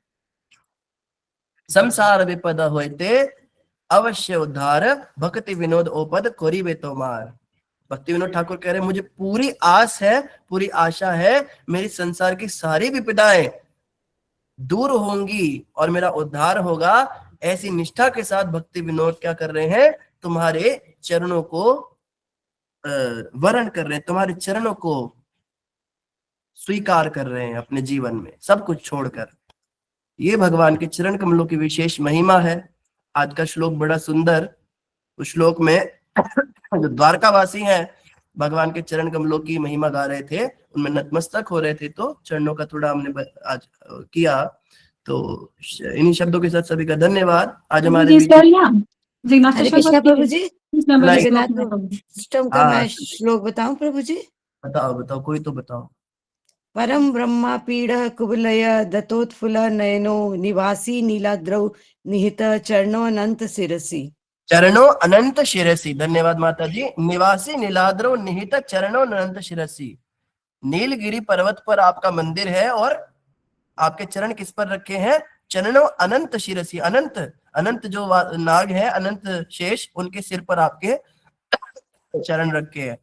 संसार विपदा होते अवश्य उद्धार, भक्ति विनोद ओपद कोरीबे तोमार। भक्ति विनोद ठाकुर कह रहे हैं मुझे पूरी आस है, पूरी आशा है, मेरी संसार की सारी विपदाएं दूर होंगी और मेरा उद्धार होगा। ऐसी निष्ठा के साथ भक्ति विनोद क्या कर रहे हैं? तुम्हारे चरणों को वरण कर रहे हैं, तुम्हारे चरणों को स्वीकार कर रहे हैं अपने जीवन में, सब कुछ छोड़कर। ये भगवान के चरण कमलों की विशेष महिमा है। आज का श्लोक बड़ा सुंदर, उस श्लोक में जो द्वारकावासी हैं भगवान के चरण कमलों की महिमा गा रहे थे, उनमें नतमस्तक हो रहे थे, तो चरणों का थोड़ा हमने आज किया। तो इन्हीं शब्दों के साथ सभी का धन्यवाद। आज हमारे हरे कृष्णा प्रभु जी, हाँ, का मैं श्लोक बताऊं प्रभु जी? बताओ बताओ, कोई तो बताओ। परम ब्रह्मा पीड कुबलय दत्तोत्फुल नयनो निवासी नीलाद्रौ निहित चरणो अनंत शिरसी। चरणों अनंत शिरसी, धन्यवाद माता जी। निवासी नीलाद्रौ निहित चरणों अनंत शिरसी। नीलगिरी पर्वत पर आपका मंदिर है और आपके चरण किस पर रखे हैं? चरणों अनंत शिरसी। अनंत अनंत जो नाग है, अनंत शेष, उनके सिर पर आपके चरण रखे हैं।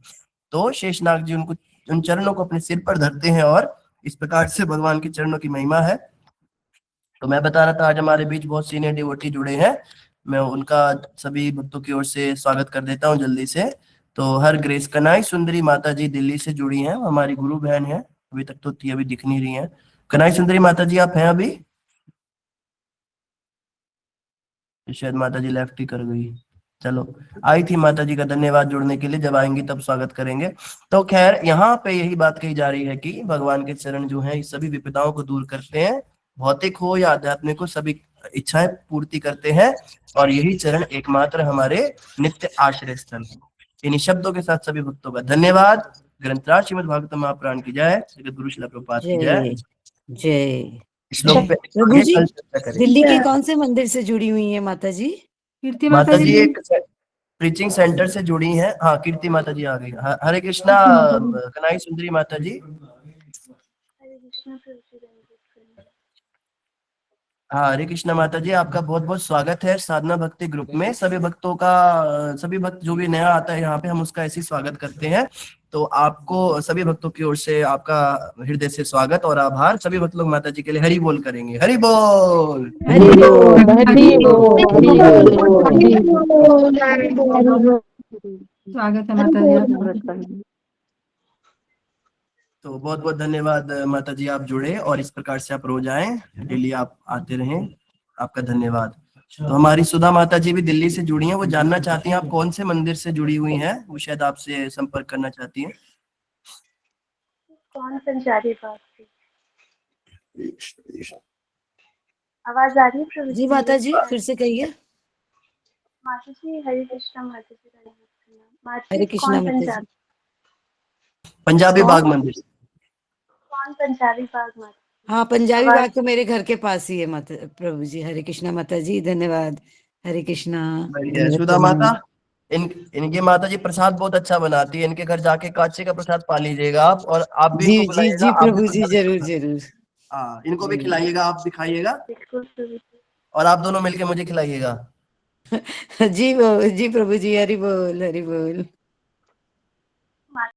तो शेष नाग जी उनको, उन चरणों को अपने सिर पर धरते हैं और इस प्रकार से भगवान के चरणों की महिमा है। तो मैं बता रहा था आज हमारे बीच बहुत सीनियर डिवोटी जुड़े हैं, मैं उनका सभी भक्तों की ओर से स्वागत कर देता हूँ जल्दी से। तो हर ग्रेस कनाई सुंदरी माता जी दिल्ली से जुड़ी हैं, हमारी गुरु बहन है, अभी तक तो अभी दिख नहीं रही हैं। कनाई सुंदरी माता जी आप हैं अभी? शायद माता जी लेफ्ट ही कर गई। चलो, आई थी माता जी का धन्यवाद जुड़ने के लिए, जब आएंगी तब स्वागत करेंगे। तो खैर, यहाँ पे यही बात कही जा रही है कि भगवान के चरण जो हैं सभी विपदाओं को दूर करते हैं, भौतिक हो या आध्यात्मिक हो, सभी इच्छाएं पूर्ति करते हैं। और यही चरण एकमात्र हमारे नित्य आश्रय स्थल है। इन्हीं शब्दों के साथ सभी भक्तों का धन्यवाद। ग्रंथराज श्रीमद् भागवतम महापुराण की जय, जगत गुरु श्रील प्रभुपाद की जय। जय। श्लोक पे प्रभु जी, कल चर्चा करेंगे। दिल्ली के कौन से मंदिर से जुड़ी हुई है माता जी? कीर्ति माता जी एक प्रीचिंग सेंटर से जुड़ी हैं। हाँ, कीर्ति माता जी आ गई। हरे कृष्णा कनाई सुंदरी माता जी। हाँ, हरे कृष्णा माता जी, आपका बहुत बहुत स्वागत है साधना भक्ति ग्रुप में। सभी भक्तों का, सभी भक्त जो भी नया आता है यहाँ पे, हम उसका ऐसे स्वागत करते हैं। तो आपको सभी भक्तों की ओर से आपका हृदय से स्वागत और आभार। सभी भक्त लोग माता जी के लिए हरि बोल करेंगे। हरि बोल, हरि बोल, हरि बोल। स्वागत है माता जी। तो बहुत बहुत धन्यवाद माता जी, आप जुड़े और इस प्रकार से आप रोज आए, डेली आप आते रहें, आपका धन्यवाद। तो हमारी सुधा माता जी भी दिल्ली से जुड़ी हैं, वो जानना चाहती हैं आप कौन से मंदिर से जुड़ी हुई हैं, वो शायद आपसे संपर्क करना चाहती हैं। कौन संचारी बात थी? आवाज आ रही है प्रभु जी माता जी, फिर से कहिए। माता जी हरे कृष्णा माता जी, हरे कृष्णा माता जी। पंजाबी बाग मंदिर। कौन पंजाबी बाग माता? हाँ, पंजाबी बाग तो मेरे घर के पास ही है माता। प्रभु जी हरे कृष्णा माता जी, धन्यवाद। हरे कृष्णा। सुधा माता, इनकी माता जी प्रसाद बहुत अच्छा बनाती है, इनके घर जाके काचे का प्रसाद पा लीजिएगा आप, और आप भी इनको बुलाइएगा। जी प्रभु जी, जरूर जरूर। हाँ, इनको भी खिलाइएगा, आप भी खाइएगा, और आप दोनों मिलके मुझे खिलाइएगा। जी प्रभु जी, हरि बोल, हरि बोल।